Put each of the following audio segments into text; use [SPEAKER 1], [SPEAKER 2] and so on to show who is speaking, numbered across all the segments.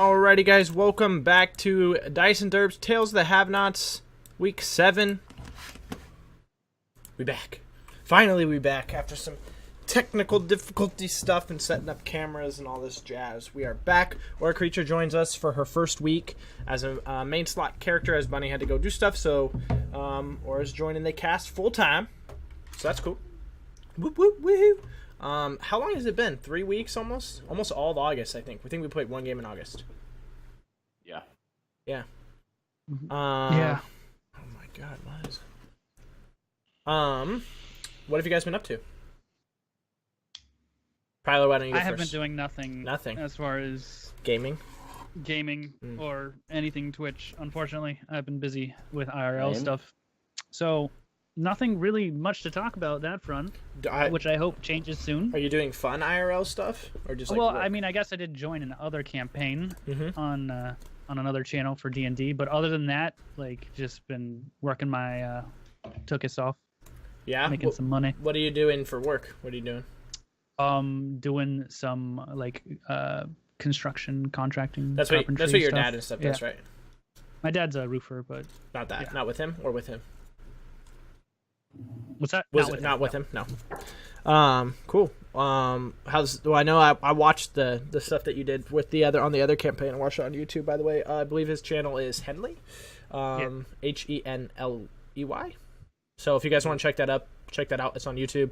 [SPEAKER 1] Alrighty, guys, welcome back to DiceNDerps Tales of the Have-Nots, Week 7. We back. Finally, we back after some technical difficulty stuff and setting up cameras and all this jazz. We are back. AuraCreature joins us for her first week as a main slot character, as Bunny had to go do stuff, so Aura's joining the cast full-time, so that's cool. Woo woo woo! How long has it been? 3 weeks almost? Almost all of August, I think. We think we played one game in August.
[SPEAKER 2] Yeah.
[SPEAKER 1] Yeah.
[SPEAKER 3] Yeah.
[SPEAKER 1] Oh my god, what is what have you guys been up to? Prylor, why don't you go
[SPEAKER 3] I have
[SPEAKER 1] first?
[SPEAKER 3] been doing nothing.
[SPEAKER 1] Nothing.
[SPEAKER 3] As far as
[SPEAKER 1] Gaming?
[SPEAKER 3] or anything Twitch. Unfortunately, I've been busy with IRL
[SPEAKER 2] Same.
[SPEAKER 3] stuff. So, nothing really much to talk about that front, which I hope changes soon.
[SPEAKER 1] Are you doing fun IRL stuff? Or just like
[SPEAKER 3] Well,
[SPEAKER 1] work?
[SPEAKER 3] I mean, I guess I did join another campaign
[SPEAKER 1] Mm-hmm.
[SPEAKER 3] on another channel for D&D, but other than that, like, just been working my Tookus off,
[SPEAKER 1] Yeah?
[SPEAKER 3] making some money.
[SPEAKER 1] What are you doing for work? What are you doing?
[SPEAKER 3] Doing some, like, construction, contracting,
[SPEAKER 1] That's what
[SPEAKER 3] carpentry
[SPEAKER 1] your
[SPEAKER 3] stuff.
[SPEAKER 1] dad and stuff does, right?
[SPEAKER 3] My dad's a roofer, but
[SPEAKER 1] Not that.
[SPEAKER 3] Yeah.
[SPEAKER 1] Not with him or with him?
[SPEAKER 3] what's that?
[SPEAKER 1] Not with him? No. Cool. I know I watched the stuff that you did with on the other campaign. I watched it on YouTube, by the way. I believe his channel is Henley. Henley. So if you guys want to check that out. It's on YouTube.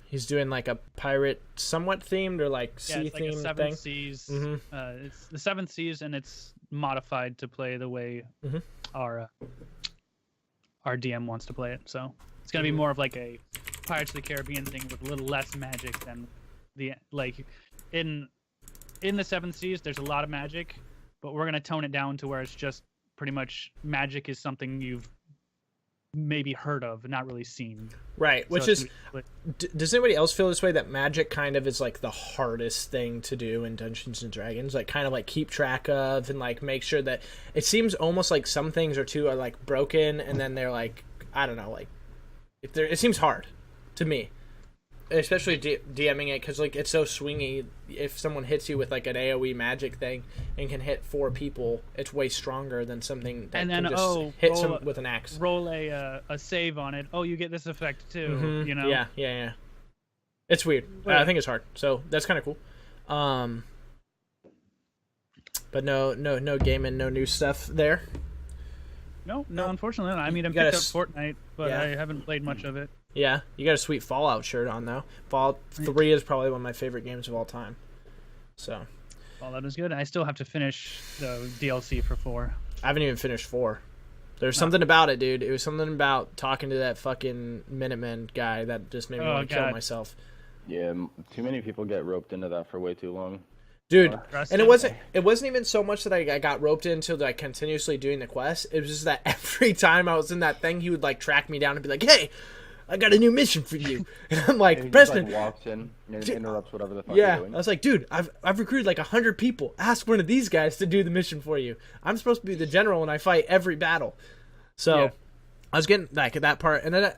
[SPEAKER 1] He's doing like a pirate, somewhat themed or like sea
[SPEAKER 3] it's like a
[SPEAKER 1] themed
[SPEAKER 3] Seven
[SPEAKER 1] thing.
[SPEAKER 3] Seas.
[SPEAKER 1] Mhm.
[SPEAKER 3] It's the Seven Seas, and it's modified to play the way
[SPEAKER 1] Mhm.
[SPEAKER 3] our DM wants to play it. So it's gonna be
[SPEAKER 1] Mhm.
[SPEAKER 3] more of like a Pirates of the Caribbean thing with a little less magic than the in the Seven Seas. There's a lot of magic, but we're gonna tone it down to where it's just pretty much magic is something you've maybe heard of, not really seen.
[SPEAKER 1] Right, which
[SPEAKER 3] So
[SPEAKER 1] is.
[SPEAKER 3] it's gonna be
[SPEAKER 1] Does anybody else feel this way, that magic kind of is like the hardest thing to do in Dungeons and Dragons, like kind of like keep track of and like make sure that it seems almost like some things are like broken, and then they're like, I don't know, like it seems hard to me, especially DMing it, because like it's so swingy. If someone hits you with like an AoE magic thing and can hit 4 people, it's way stronger than something that
[SPEAKER 3] And then,
[SPEAKER 1] can just hit some with an axe.
[SPEAKER 3] roll a save on it. Oh, you get this effect too.
[SPEAKER 1] Mhm.
[SPEAKER 3] You know.
[SPEAKER 1] Yeah. It's weird. I think it's hard. So that's kind of cool. But no gaming, no new stuff there.
[SPEAKER 3] No, unfortunately not. I mean, I
[SPEAKER 1] You
[SPEAKER 3] picked
[SPEAKER 1] gotta
[SPEAKER 3] up Fortnite, but
[SPEAKER 1] yeah.
[SPEAKER 3] I haven't played much of it.
[SPEAKER 1] Yeah, you got a sweet Fallout shirt on though. Fallout 3 is probably one of my favorite games of all time. So
[SPEAKER 3] Well, that is good. I still have to finish the DLC for 4.
[SPEAKER 1] I haven't even finished 4. There's something about it, dude. It was something about talking to that fucking Minuteman guy that just made me want to kill myself.
[SPEAKER 2] Yeah, too many people get roped into that for way too long.
[SPEAKER 1] Dude,
[SPEAKER 3] Rustin?
[SPEAKER 1] and it wasn't even so much that I got roped into like continuously doing the quest. It was just that every time I was in that thing, he would like track me down and be like, "Hey, I got a new mission for you." And I'm like,
[SPEAKER 2] And he
[SPEAKER 1] "Preston."
[SPEAKER 2] just, like, walks in and interrupts whatever the fuck
[SPEAKER 1] Yeah,
[SPEAKER 2] you're doing.
[SPEAKER 1] I was like, "Dude, I've recruited like 100 people. Ask one of these guys to do the mission for you. I'm supposed to be the general and I fight every battle." So
[SPEAKER 3] Yeah.
[SPEAKER 1] I was getting like at that part, and then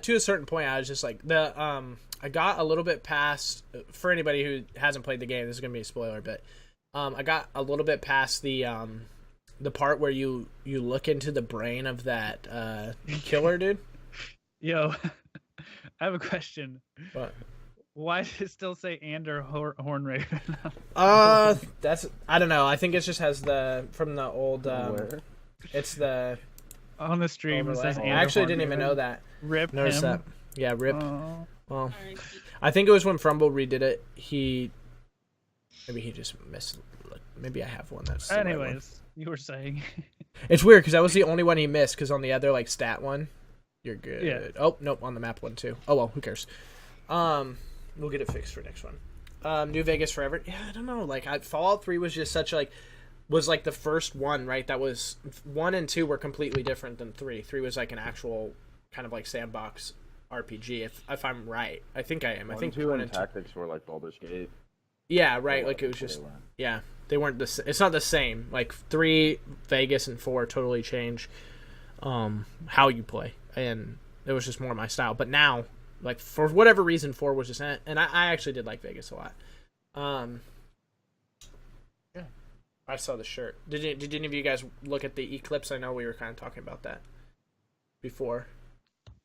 [SPEAKER 1] to a certain point, I was just like I got a little bit past. For anybody who hasn't played the game, this is gonna be a spoiler, but I got a little bit past the part where you look into the brain of that killer dude.
[SPEAKER 3] Yo, I have a question.
[SPEAKER 1] What?
[SPEAKER 3] Why does it still say Ander Hornraven?
[SPEAKER 1] That's I don't know. I think it just has the from the old.
[SPEAKER 2] Where?
[SPEAKER 1] It's the.
[SPEAKER 3] On the stream, it
[SPEAKER 1] overlay.
[SPEAKER 3] says
[SPEAKER 1] I
[SPEAKER 3] Ander
[SPEAKER 1] actually didn't even
[SPEAKER 3] Hornraven.
[SPEAKER 1] know that.
[SPEAKER 3] Rip
[SPEAKER 1] Notice
[SPEAKER 3] him.
[SPEAKER 1] that. Yeah, rip.
[SPEAKER 3] Oh.
[SPEAKER 1] Well, I think it was when Frumble redid it. Maybe he just missed. Maybe I have one that's. the right one.
[SPEAKER 3] Anyways, you were saying.
[SPEAKER 1] It's weird because that was the only one he missed. Because on the other like stat one, you're good.
[SPEAKER 3] Yeah.
[SPEAKER 1] Oh nope, on the map one too. Oh well, who cares? We'll get it fixed for next one. New Vegas Forever. Yeah, I don't know. Like Fallout 3 was just such was like the first one, right? That was 1 and 2 were completely different than 3. 3 was like an actual kind of like sandbox RPG. If I'm right, I think I am. I think
[SPEAKER 2] 2
[SPEAKER 1] 1
[SPEAKER 2] and
[SPEAKER 1] and 2.
[SPEAKER 2] Tactics were like Baldur's Gate.
[SPEAKER 1] Yeah, right. Like it was just. Yeah, they weren't it's not the same. Like 3, Vegas, and 4 totally change how you play, and it was just more my style. But now, like for whatever reason, 4 was just, and I actually did like Vegas a lot. Yeah, I saw the shirt. Did any of you guys look at the eclipse? I know we were kind of talking about that before.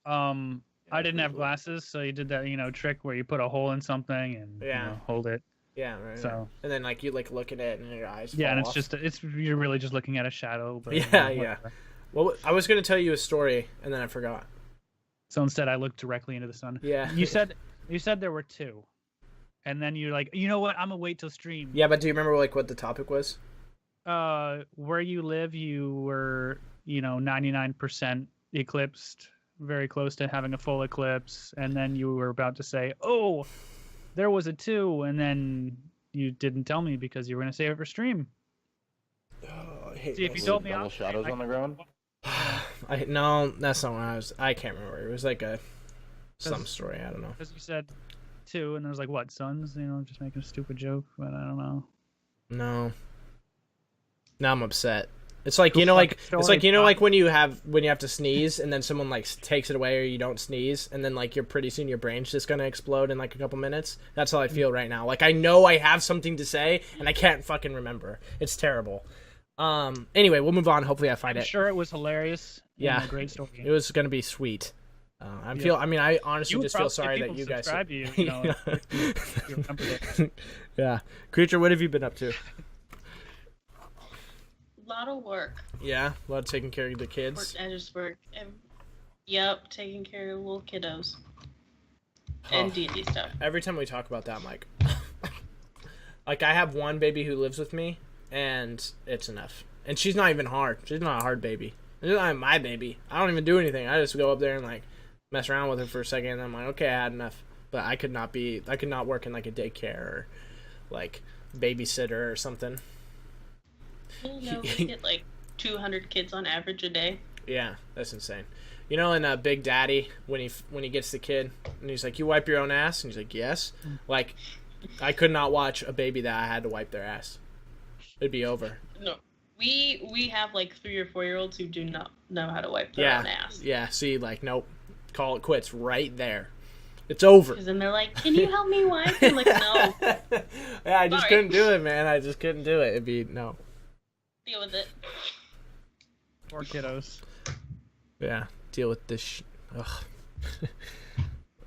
[SPEAKER 3] I didn't have glasses, so you did that, trick where you put a hole in something and hold it.
[SPEAKER 1] Yeah, right.
[SPEAKER 3] So
[SPEAKER 1] and then you look at it and your eyes.
[SPEAKER 3] Yeah, and
[SPEAKER 1] fall
[SPEAKER 3] it's you're really just looking at a shadow. But,
[SPEAKER 1] yeah. Well, I was gonna tell you a story and then I forgot.
[SPEAKER 3] So instead, I looked directly into the sun.
[SPEAKER 1] Yeah.
[SPEAKER 3] You said there were two, and then you're like, you know what? I'm gonna wait till stream.
[SPEAKER 1] Yeah, but do you remember what the topic was?
[SPEAKER 3] Where you live, you were 99% eclipsed, very close to having a full eclipse, and then you were about to say, "Oh, there was a 2," and then you didn't tell me because you were gonna save it for stream.
[SPEAKER 1] Oh, I hate
[SPEAKER 3] See, if you told me,
[SPEAKER 2] double shadows on the ground.
[SPEAKER 1] No, that's not what I can't remember. It was like some story. I don't know.
[SPEAKER 3] Because you said 2, and there's like what suns? Just making a stupid joke, but I don't know.
[SPEAKER 1] No. Now I'm upset. It's like like when you have to sneeze and then someone takes it away or you don't sneeze and then you're pretty soon your brain's just gonna explode in a couple minutes. That's how I feel right now. I know I have something to say and I can't fucking remember. It's terrible. Anyway, we'll move on. Hopefully I find it.
[SPEAKER 3] I'm sure it was hilarious.
[SPEAKER 1] Yeah,
[SPEAKER 3] a great story.
[SPEAKER 1] It was gonna be sweet. I honestly just feel sorry that you guys.
[SPEAKER 3] To you, you remember it.
[SPEAKER 1] Yeah, Creature, what have you been up to?
[SPEAKER 4] A lot of work.
[SPEAKER 1] Yeah, a lot of taking care of the kids.
[SPEAKER 4] I just work. Yep, taking care of little kiddos. And D&D stuff.
[SPEAKER 1] Every time we talk about that, I'm I have one baby who lives with me, and it's enough. And she's not even hard. She's not a hard baby. She's not my baby. I don't even do anything. I just go up there and mess around with her for a second, and I'm like, okay, I had enough. But I could not work in a daycare or babysitter or something.
[SPEAKER 4] We get 200 kids on average a day.
[SPEAKER 1] Yeah, that's insane. In Big Daddy, when he gets the kid, and he's like, "You wipe your own ass?" And he's like, "Yes." I could not watch a baby that I had to wipe their ass. It'd be over.
[SPEAKER 4] No, we have 3 or 4 year olds who do not know how to wipe their own ass.
[SPEAKER 1] Yeah. See, nope, call it quits right there. It's over.
[SPEAKER 4] Because then they're like, "Can you help me wipe?" I'm like, "No."
[SPEAKER 1] Yeah, I just couldn't do it, man. I just couldn't do it. It'd be no.
[SPEAKER 4] Deal with it.
[SPEAKER 3] Poor kiddos.
[SPEAKER 1] Yeah, deal with this. Ugh.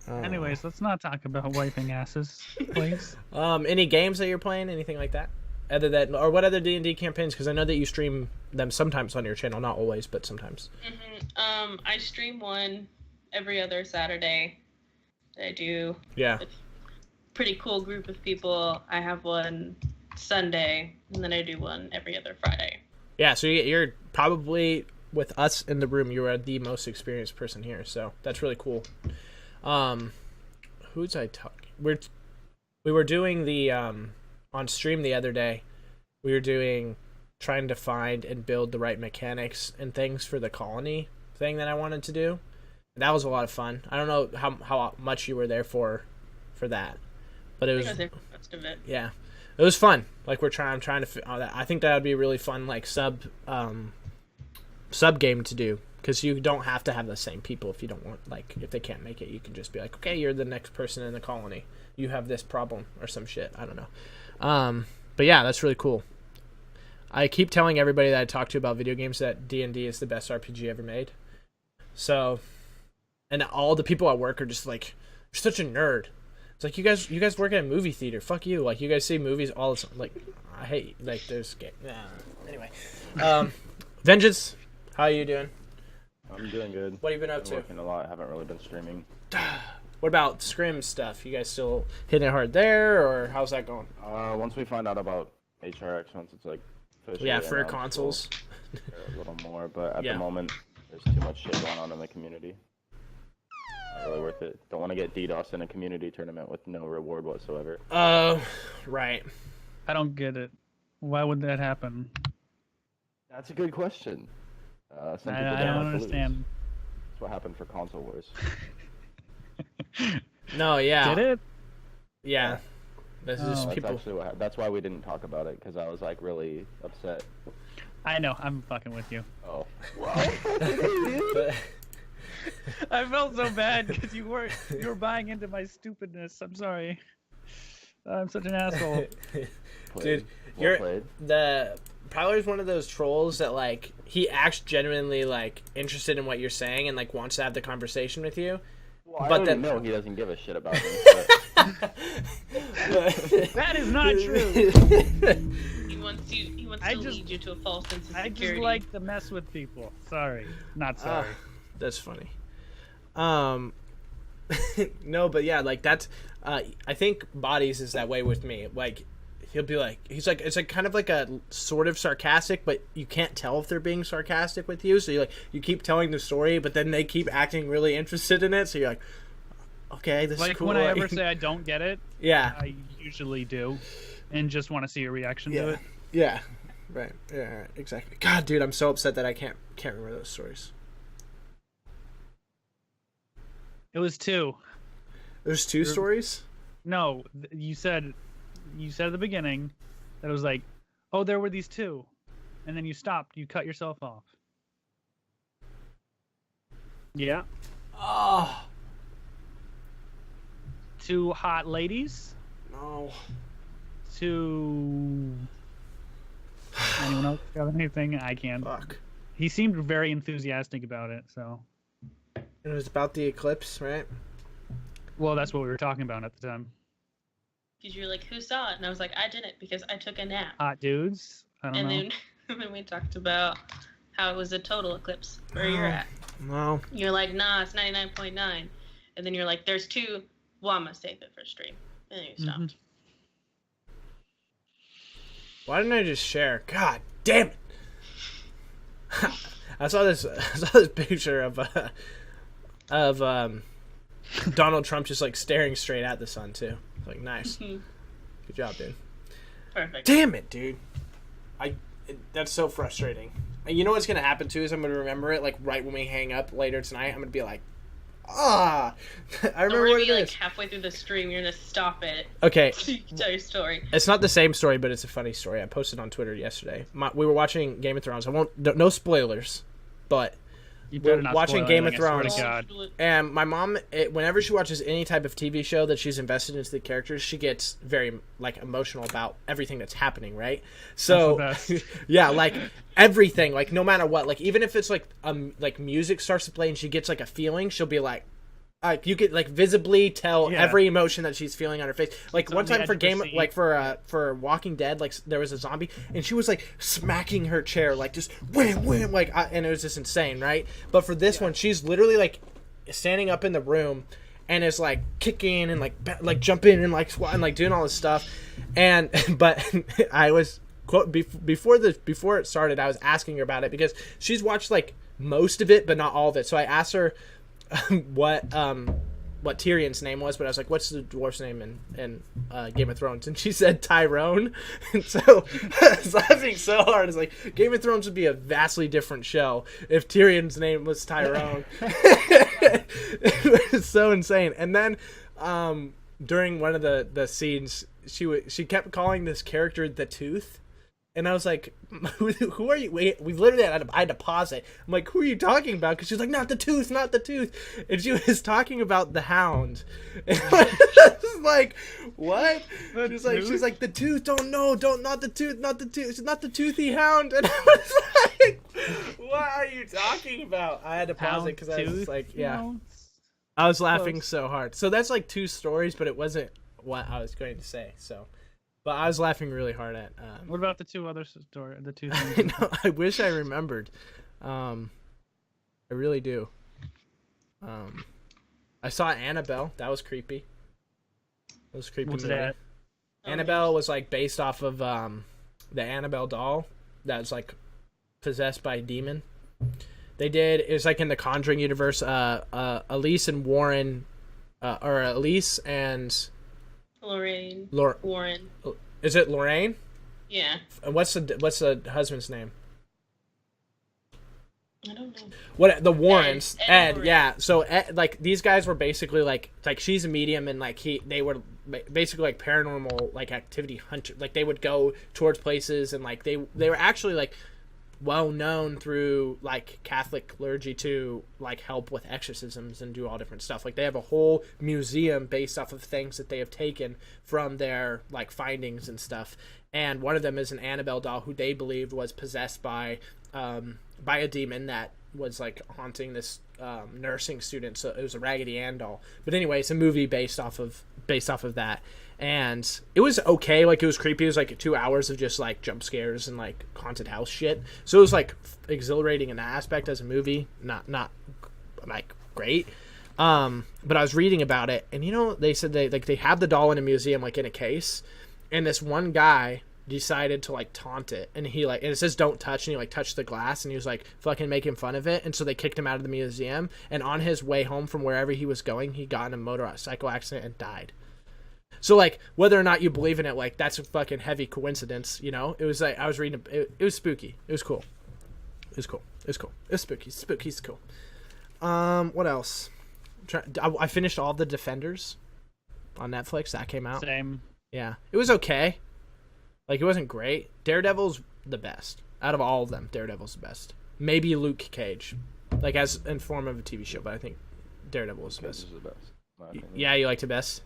[SPEAKER 3] Anyways, let's not talk about wiping asses, please.
[SPEAKER 1] Any games that you're playing? Anything like that? Other than, or what other D&D campaigns? Because I know that you stream them sometimes on your channel, not always, but sometimes.
[SPEAKER 4] I stream one every other Saturday. I do.
[SPEAKER 1] Yeah.
[SPEAKER 4] With a pretty cool group of people. I have one Sunday, and then I do one every other Friday.
[SPEAKER 1] Yeah, so you're probably, with us in the room, you are the most experienced person here, so that's really cool. Who's I talking? We were doing the on stream the other day. We were trying to find and build the right mechanics and things for the colony thing that I wanted to do. That was a lot of fun. I don't know how much you were there for that, but it was.
[SPEAKER 4] I was there for most of it.
[SPEAKER 1] Yeah, it was fun. I'm trying to. I think that would be a really fun sub game to do, because you don't have to have the same people if you don't want. If they can't make it, you can just be like, okay, you're the next person in the colony. You have this problem or some shit. I don't know. But yeah, that's really cool. I keep telling everybody that I talk to about video games that D&D is the best RPG ever made. So, and all the people at work are just you're such a nerd. It's you guys work at a movie theater. Fuck you. You guys see movies all the time. I hate, there's game. Anyway. Vengeance, how are you doing?
[SPEAKER 2] I'm doing good.
[SPEAKER 1] What have you been up to?
[SPEAKER 2] Working a lot. Haven't really been streaming.
[SPEAKER 1] What about Scrim stuff? You guys still hitting it hard there, or how's that going?
[SPEAKER 2] Once we find out about HRX, once it's officially
[SPEAKER 1] for
[SPEAKER 2] announced,
[SPEAKER 1] consoles.
[SPEAKER 2] we'll care a little more, but at
[SPEAKER 1] Yeah.
[SPEAKER 2] the moment, there's too much shit going on in the community. Not really worth it. Don't want to get DDoS in a community tournament with no reward whatsoever.
[SPEAKER 1] Right.
[SPEAKER 3] I don't get it. Why would that happen?
[SPEAKER 2] That's a good question. Some people
[SPEAKER 3] I don't
[SPEAKER 2] like to lose.
[SPEAKER 3] understand.
[SPEAKER 2] That's what happened for console wars.
[SPEAKER 1] No, yeah.
[SPEAKER 3] Did it?
[SPEAKER 1] Yeah. This is
[SPEAKER 2] That's
[SPEAKER 1] people.
[SPEAKER 2] actually what happened. That's why we didn't talk about it, because I was really upset.
[SPEAKER 3] I know. I'm fucking with you.
[SPEAKER 2] Oh.
[SPEAKER 3] I felt so bad because you were buying into my stupidness. I'm sorry. I'm such an asshole.
[SPEAKER 1] Dude,
[SPEAKER 2] Well played.
[SPEAKER 1] the Prylor is one of those trolls that like he acts genuinely like interested in what you're saying and like wants to have the conversation with you.
[SPEAKER 2] Well,
[SPEAKER 1] But
[SPEAKER 2] I
[SPEAKER 1] then-
[SPEAKER 2] know he doesn't give a shit about me.
[SPEAKER 3] That is not true.
[SPEAKER 4] He wants
[SPEAKER 3] I
[SPEAKER 4] to
[SPEAKER 3] just-
[SPEAKER 4] lead you to a false sense of
[SPEAKER 3] I
[SPEAKER 4] security.
[SPEAKER 3] just like to mess with people. Sorry, not sorry.
[SPEAKER 1] That's funny. No, but yeah, like that's. I think Bodies is that way with me. Like, he'll be like, he's like, it's like kind of like a sort of sarcastic, but you can't tell if they're being sarcastic with you. So you keep telling the story, but then they keep acting really interested in it. So you're like, okay, this is
[SPEAKER 3] Like
[SPEAKER 1] cool.
[SPEAKER 3] when I ever say I don't get it,
[SPEAKER 1] yeah,
[SPEAKER 3] I usually do, and just want to see a reaction to
[SPEAKER 1] yeah,
[SPEAKER 3] it.
[SPEAKER 1] yeah, right, yeah, exactly. God, dude, I'm so upset that I can't remember those stories.
[SPEAKER 3] It was 2.
[SPEAKER 1] There's 2 stories.
[SPEAKER 3] No, you said at the beginning that it was like, oh, there were these 2, and then you stopped. You cut yourself off. Yeah.
[SPEAKER 1] Oh
[SPEAKER 3] 2 hot ladies.
[SPEAKER 1] no.
[SPEAKER 3] 2. Anyone else got anything? I can't.
[SPEAKER 1] Fuck.
[SPEAKER 3] He seemed very enthusiastic about it. So,
[SPEAKER 1] It was about the eclipse, right?
[SPEAKER 3] well, that's what we were talking about at the time.
[SPEAKER 4] Because you're like, who saw it? And I was like, I didn't because I took a nap.
[SPEAKER 3] Hot dudes. I don't
[SPEAKER 4] And
[SPEAKER 3] know.
[SPEAKER 4] then we talked about how it was a total eclipse where you're at.
[SPEAKER 1] No.
[SPEAKER 4] You're like, nah, it's 99.9. And then you're like, there's 2. Well, I'm going to save it for stream. And then you stopped.
[SPEAKER 3] Mhm.
[SPEAKER 1] Why didn't I just share? God damn it! I saw this picture of Donald Trump just like staring straight at the sun too. Like, nice, good job, dude.
[SPEAKER 4] Perfect.
[SPEAKER 1] Damn it, dude! That's so frustrating. And you know what's gonna happen too is I'm gonna remember it like right when we hang up later tonight. I'm gonna be like, I
[SPEAKER 4] So
[SPEAKER 1] remember
[SPEAKER 4] we're
[SPEAKER 1] what
[SPEAKER 4] gonna
[SPEAKER 1] it
[SPEAKER 4] be like
[SPEAKER 1] is.
[SPEAKER 4] halfway through the stream. You're gonna stop it
[SPEAKER 1] Okay,
[SPEAKER 4] so you can tell your story.
[SPEAKER 1] it's not the same story, but it's a funny story. I posted on Twitter yesterday. We were watching Game of Thrones. No spoilers, but
[SPEAKER 3] You better
[SPEAKER 1] we're
[SPEAKER 3] not
[SPEAKER 1] watching
[SPEAKER 3] spoil
[SPEAKER 1] Game of
[SPEAKER 3] anything, I swear to
[SPEAKER 1] Thrones.
[SPEAKER 3] God.
[SPEAKER 1] And my mom, whenever she watches any type of TV show that she's invested into the characters, she gets very like emotional about everything that's happening, right? So
[SPEAKER 3] That's the best.
[SPEAKER 1] yeah, like everything, like no matter what, like even if it's like music starts to play and she gets like a feeling, she'll be like you could like visibly tell
[SPEAKER 3] Yeah.
[SPEAKER 1] every emotion that she's feeling on her face. Like
[SPEAKER 3] It's
[SPEAKER 1] one
[SPEAKER 3] on the
[SPEAKER 1] time
[SPEAKER 3] edge
[SPEAKER 1] for
[SPEAKER 3] of her seat.
[SPEAKER 1] for Walking Dead, like there was a zombie and she was like smacking her chair, like just wham wham, like and it was just insane, right? But for this one, she's literally like standing up in the room and is like kicking and like jumping and like squatting, like doing all this stuff. And but I was before it started, I was asking her about it because she's watched like most of it, but not all of it. So I asked her what Tyrion's name was, but I was like, what's the dwarf's name in Game of Thrones? And she said Tyrone. And so I was laughing so hard. It's like Game of Thrones would be a vastly different show if Tyrion's name was Tyrone. It was so insane. And then during one of the scenes, she kept calling this character the Tooth. And I was like, who are you? Wait, we literally I had to pause it. I'm like, who are you talking about? Because she's like, not the tooth, not the tooth. And she was talking about the Hound. And I was like, what? She's like, the tooth, not the tooth, it's not the toothy Hound. And I was like, what are you talking about? I had to pause it because I was like, yeah.
[SPEAKER 3] No,
[SPEAKER 1] I was laughing
[SPEAKER 3] close.
[SPEAKER 1] so hard. So that's like 2 stories, but it wasn't what I was going to say. So. But I was laughing really hard at.
[SPEAKER 3] What about the 2 other story? The 2
[SPEAKER 1] I
[SPEAKER 3] things.
[SPEAKER 1] know. I wish I remembered. I really do. I saw Annabelle. That was creepy. It was a creepy.
[SPEAKER 3] What's
[SPEAKER 1] movie.
[SPEAKER 3] that?
[SPEAKER 1] Annabelle was like based off of the Annabelle doll that's like possessed by a demon. It was like in the Conjuring universe. Elise and Warren, or Elise and
[SPEAKER 4] Lorraine.
[SPEAKER 1] Laura.
[SPEAKER 4] Warren.
[SPEAKER 1] Is it Lorraine?
[SPEAKER 4] Yeah.
[SPEAKER 1] And what's the husband's name?
[SPEAKER 4] I don't know.
[SPEAKER 1] What the Warrens?
[SPEAKER 4] Ed
[SPEAKER 1] Ed,
[SPEAKER 4] Warren.
[SPEAKER 1] yeah. So Ed, like these guys were basically like she's a medium and like they were basically like paranormal like activity hunter. Like they would go towards places and like they were actually like well known through like Catholic clergy to like help with exorcisms and do all different stuff. Like they have a whole museum based off of things that they have taken from their like findings and stuff. And one of them is an Annabelle doll who they believed was possessed by a demon that was like haunting this nursing student. So it was a Raggedy Ann doll. But anyway, it's a movie based off of that. And it was okay. Like, it was creepy. It was like 2 hours of just like jump scares and like haunted house shit. So it was like exhilarating in that aspect as a movie. Not like great. But I was reading about it, and you know, they said they have the doll in a museum, like in a case, and this one guy decided to like taunt it, and he like, and it says don't touch, and he like touched the glass, and he was like fucking making fun of it, and so they kicked him out of the museum. And on his way home from wherever he was going, he got in a motorcycle accident and died. So like, whether or not you believe in it, like that's a fucking heavy coincidence, you know. It was like, I was reading it was spooky. It was cool. It was spooky. Spooky's cool. What else? I finished all the Defenders on Netflix. That came out.
[SPEAKER 3] Same.
[SPEAKER 1] Yeah, it was okay. Like, it wasn't great. Daredevil's the best out of all of them. Daredevil's the best. Maybe Luke Cage, like as in form of a TV show, but I think Daredevil is the best.
[SPEAKER 2] Is the best.
[SPEAKER 1] Yeah, you liked it best.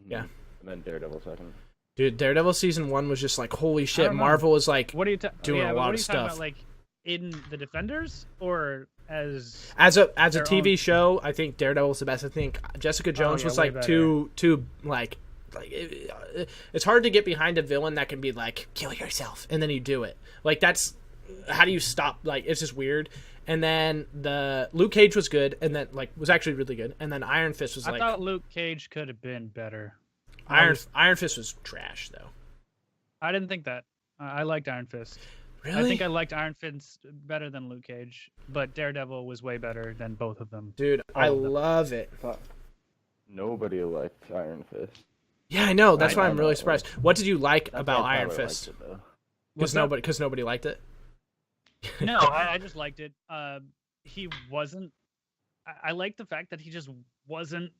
[SPEAKER 1] Yeah.
[SPEAKER 2] And then Daredevil second.
[SPEAKER 1] Dude, Daredevil season 1 was just like, holy shit. Marvel was like
[SPEAKER 3] what are you
[SPEAKER 1] doing a lot of stuff.
[SPEAKER 3] About, like in the Defenders or as
[SPEAKER 1] a TV show? I think Daredevil's the best. I think Jessica Jones was like too like it's hard to get behind a villain that can be like, kill yourself, and then you do it. Like, that's how do you stop? Like, it's just weird. And then the Luke Cage was good, and then like was actually really good. And then Iron Fist was
[SPEAKER 3] I thought Luke Cage could have been better.
[SPEAKER 1] Iron Fist was trash though.
[SPEAKER 3] I didn't think that. I liked Iron Fist.
[SPEAKER 1] Really?
[SPEAKER 3] I think I liked Iron Fist better than Luke Cage, but Daredevil was way better than both of them.
[SPEAKER 1] Dude, I love it.
[SPEAKER 2] Nobody liked Iron Fist.
[SPEAKER 1] Yeah, I know. That's why I'm really surprised. What did you like about Iron Fist? Because nobody liked it.
[SPEAKER 3] No, I just liked it. He wasn't. I liked the fact that he just wasn't.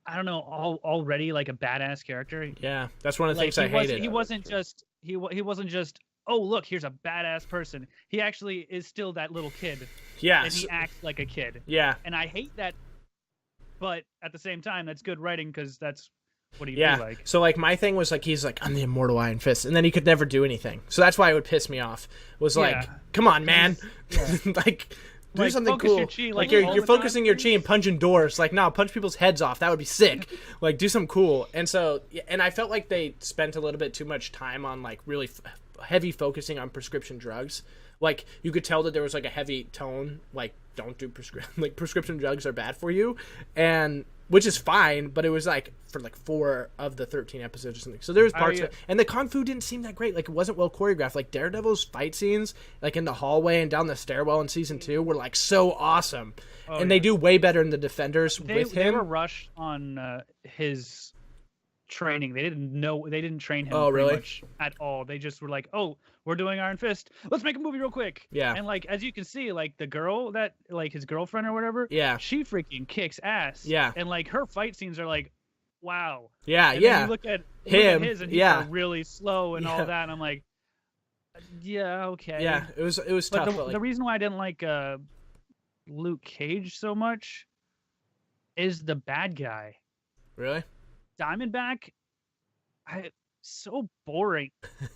[SPEAKER 3] I don't know. Already like a badass character.
[SPEAKER 1] Yeah, that's one of the things I hated.
[SPEAKER 3] He wasn't just. He wasn't just. Oh, look, here's a badass person. He actually is still that little kid.
[SPEAKER 1] Yeah.
[SPEAKER 3] And he acts like a kid.
[SPEAKER 1] Yeah.
[SPEAKER 3] And I hate that, but at the same time, that's good writing because that's what he be like.
[SPEAKER 1] So like my thing was like, he's like, I'm the immortal Iron Fist, and then he could never do anything. So that's why it would piss me off. Was like, come on, man, like do something cool. Like you're focusing your chi and punching doors. Like, no, punch people's heads off. That would be sick. Like, do something cool. And so, and I felt like they spent a little bit too much time on like really heavy focusing on prescription drugs. Like, you could tell that there was like a heavy tone, like, don't do prescription drugs are bad for you, and which is fine, but it was like for like 4 of the 13 episodes or something. So there was parts of it, and the kung fu didn't seem that great. Like, it wasn't well choreographed. Like, Daredevil's fight scenes, like in the hallway and down the stairwell in season 2, were like so awesome. They do way better in the Defenders with him.
[SPEAKER 3] They were rushed on his training. They didn't train him much at all. They just were like, oh, we're doing Iron Fist, let's make a movie real quick.
[SPEAKER 1] Yeah.
[SPEAKER 3] And like, as you can see, like the girl that like his girlfriend or whatever, she freaking kicks ass.
[SPEAKER 1] Yeah.
[SPEAKER 3] And like her fight scenes are like, wow.
[SPEAKER 1] Yeah.
[SPEAKER 3] And
[SPEAKER 1] yeah.
[SPEAKER 3] then you look at his and he's really slow and all that, and I'm like, yeah, okay.
[SPEAKER 1] Yeah, it was tough.
[SPEAKER 3] But the reason why I didn't like Luke Cage so much is the bad guy.
[SPEAKER 1] Really?
[SPEAKER 3] Diamondback, so boring.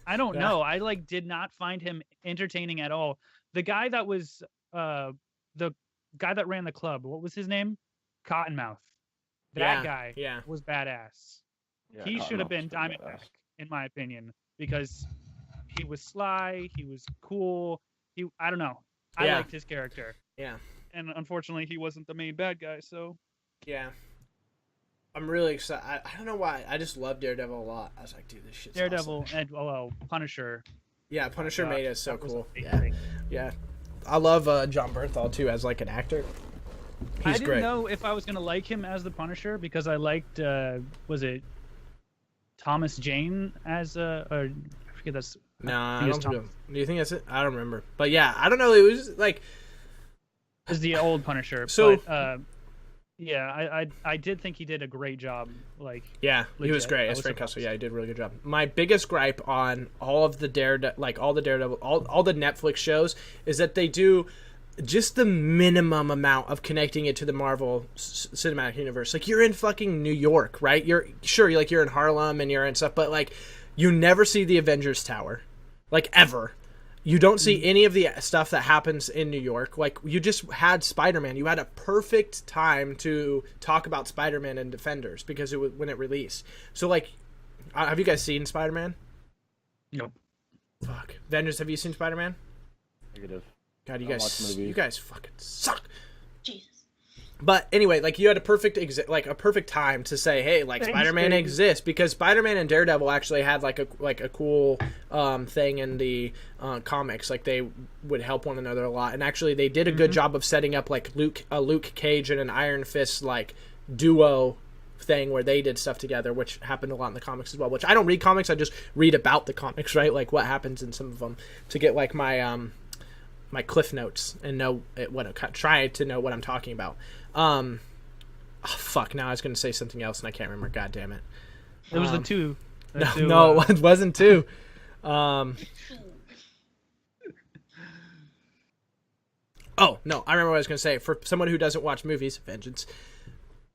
[SPEAKER 3] I don't know. I like did not find him entertaining at all. The guy that was the guy that ran the club, what was his name? Cottonmouth. That guy was badass.
[SPEAKER 2] Yeah,
[SPEAKER 3] he should have been Diamondback, in my opinion, because he was sly, he was cool. I don't know. I liked his character.
[SPEAKER 1] Yeah.
[SPEAKER 3] And unfortunately, he wasn't the main bad guy, so.
[SPEAKER 1] Yeah. I'm really excited. I don't know why. I just love Daredevil a lot. I was like, dude, this shit's
[SPEAKER 3] Daredevil
[SPEAKER 1] awesome.
[SPEAKER 3] And Punisher.
[SPEAKER 1] Yeah, Punisher made it so cool. Yeah. I love John Bernthal too as like an actor. He's great.
[SPEAKER 3] I didn't know if I was gonna like him as the Punisher because I liked was it Thomas Jane as or I forget that's.
[SPEAKER 1] No, I don't think. Do you think that's it? I don't remember. But yeah, I don't know. It was like.
[SPEAKER 3] Is the old Punisher.
[SPEAKER 1] So.
[SPEAKER 3] But, Yeah, I did think he did a great job. Like,
[SPEAKER 1] Yeah, he was
[SPEAKER 3] legit.
[SPEAKER 1] great
[SPEAKER 3] I
[SPEAKER 1] as
[SPEAKER 3] was
[SPEAKER 1] Frank Castle.
[SPEAKER 3] surprised.
[SPEAKER 1] Yeah, he did a really good job. My biggest gripe on all of the Daredevil, all the Netflix shows is that they do just the minimum amount of connecting it to the Marvel cinematic universe. Like, you're in fucking New York, right? You're in Harlem and you're in stuff, but like, you never see the Avengers Tower, like, ever. You don't see any of the stuff that happens in New York. Like, you just had Spider-Man. You had a perfect time to talk about Spider-Man and Defenders because it was when it released. So, like, have you guys seen Spider-Man?
[SPEAKER 3] Nope.
[SPEAKER 1] Fuck. Avengers, have you seen Spider-Man?
[SPEAKER 2] Negative.
[SPEAKER 1] God,
[SPEAKER 2] I don't watch movies.
[SPEAKER 1] you guys fucking suck.
[SPEAKER 4] Jesus.
[SPEAKER 1] But anyway, like, you had a perfect time to say, hey, like,
[SPEAKER 3] Thanks,
[SPEAKER 1] Spider-Man
[SPEAKER 3] baby.
[SPEAKER 1] exists, because Spider-Man and Daredevil actually had like a cool thing in the comics. Like, they would help one another a lot, and actually they did a good job of setting up like a Luke Cage and an Iron Fist like duo thing where they did stuff together, which happened a lot in the comics as well. Which I don't read comics; I just read about the comics, right? Like what happens in some of them to get like my cliff notes and try to know what I'm talking about. Oh, fuck, now I was going to say something else and I can't remember. God damn it.
[SPEAKER 3] It was the two.
[SPEAKER 1] No, it wasn't two. Oh, no, I remember what I was going to say. For someone who doesn't watch movies, vengeance,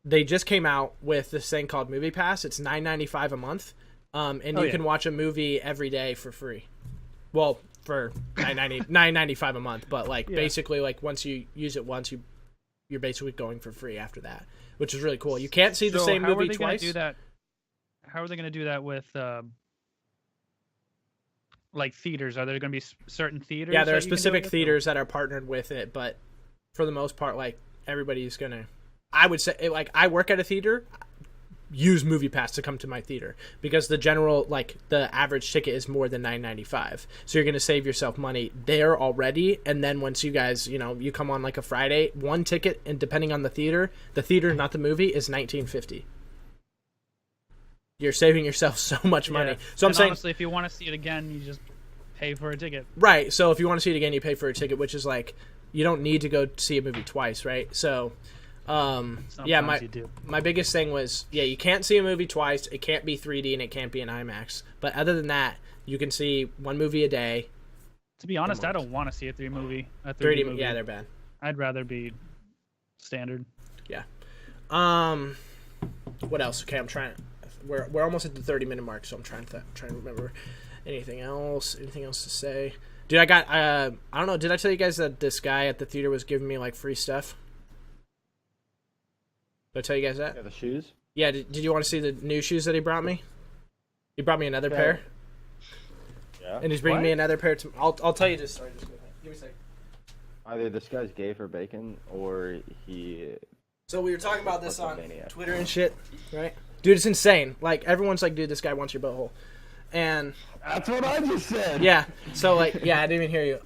[SPEAKER 1] they just came out with this thing called Movie Pass. It's $9.95 a month, and you can watch a movie every day for free. Well, for $9.95 a month, but like basically, like once you use it once, you're basically going for free after that, which is really cool. You can't see the same movie twice.
[SPEAKER 3] How are they going to do that with like theaters? Are there going to be certain theaters?
[SPEAKER 1] Yeah, there are
[SPEAKER 3] that you can do it
[SPEAKER 1] specific
[SPEAKER 3] with,
[SPEAKER 1] theaters that are partnered with it, but for the most part, like everybody's gonna. I would say, like, I work at a theater. Use Movie Pass to come to my theater because the average ticket is more than $9.95, so you're going to save yourself money there already. And then once you guys, you come on like a Friday, one ticket, and depending on the theater, not the movie, is $19.50. You're saving yourself so much money.
[SPEAKER 3] Yeah.
[SPEAKER 1] So I'm saying,
[SPEAKER 3] honestly, if you want to see it again, you just pay for a ticket.
[SPEAKER 1] right? So if you want to see it again, you pay for a ticket, which is like you don't need to go see a movie twice, right? So.
[SPEAKER 3] Sometimes you do.
[SPEAKER 1] My biggest thing was, you can't see a movie twice. It can't be 3D and it can't be in IMAX. But other than that, you can see one movie a day.
[SPEAKER 3] To be honest, I don't want to see a 3D movie.
[SPEAKER 1] 3D, yeah, they're bad.
[SPEAKER 3] I'd rather be standard.
[SPEAKER 1] Yeah. What else? Okay, I'm trying. We're almost at the 30-minute mark, so I'm trying to remember anything else. Anything else to say? Dude, I got. I don't know. Did I tell you guys that this guy at the theater was giving me like free stuff? Did I tell you guys that?
[SPEAKER 2] Yeah, the shoes.
[SPEAKER 1] Yeah, did you want to see the new shoes that he brought me? He brought me another pair.
[SPEAKER 2] Yeah.
[SPEAKER 1] And he's bringing me another pair. I'll tell you this story. Just give me a second.
[SPEAKER 2] Either this guy's gay for bacon or he.
[SPEAKER 1] So we were talking about this on
[SPEAKER 2] Maniac.
[SPEAKER 1] Twitter and shit, right? Dude, it's insane. Like, everyone's like, dude, this guy wants your butthole. And...
[SPEAKER 2] That's what I just said.
[SPEAKER 1] yeah, so like, yeah, I didn't even hear you.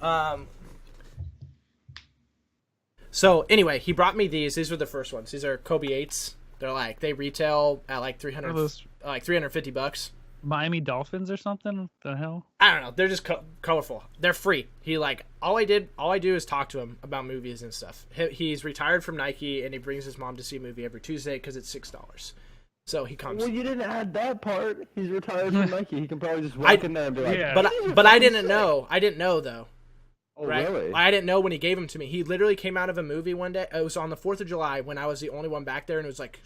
[SPEAKER 1] So anyway, he brought me these. These were the first ones. These are Kobe 8s. They're like, they retail at like $350.
[SPEAKER 3] Miami Dolphins or something? The hell?
[SPEAKER 1] I don't know. They're just colorful. They're free. He like all I do is talk to him about movies and stuff. He's retired from Nike and he brings his mom to see a movie every Tuesday because it's $6. So he comes.
[SPEAKER 2] Well, you didn't add that part. He's retired from Nike. He can probably just walk in there and be like,
[SPEAKER 3] Yeah.
[SPEAKER 1] But I didn't know. I didn't know though.
[SPEAKER 2] "Oh,
[SPEAKER 1] Right?
[SPEAKER 2] really?"
[SPEAKER 1] I didn't know when he gave them to me. He literally came out of a movie one day. It was on the 4th of July when I was the only one back there, and it was like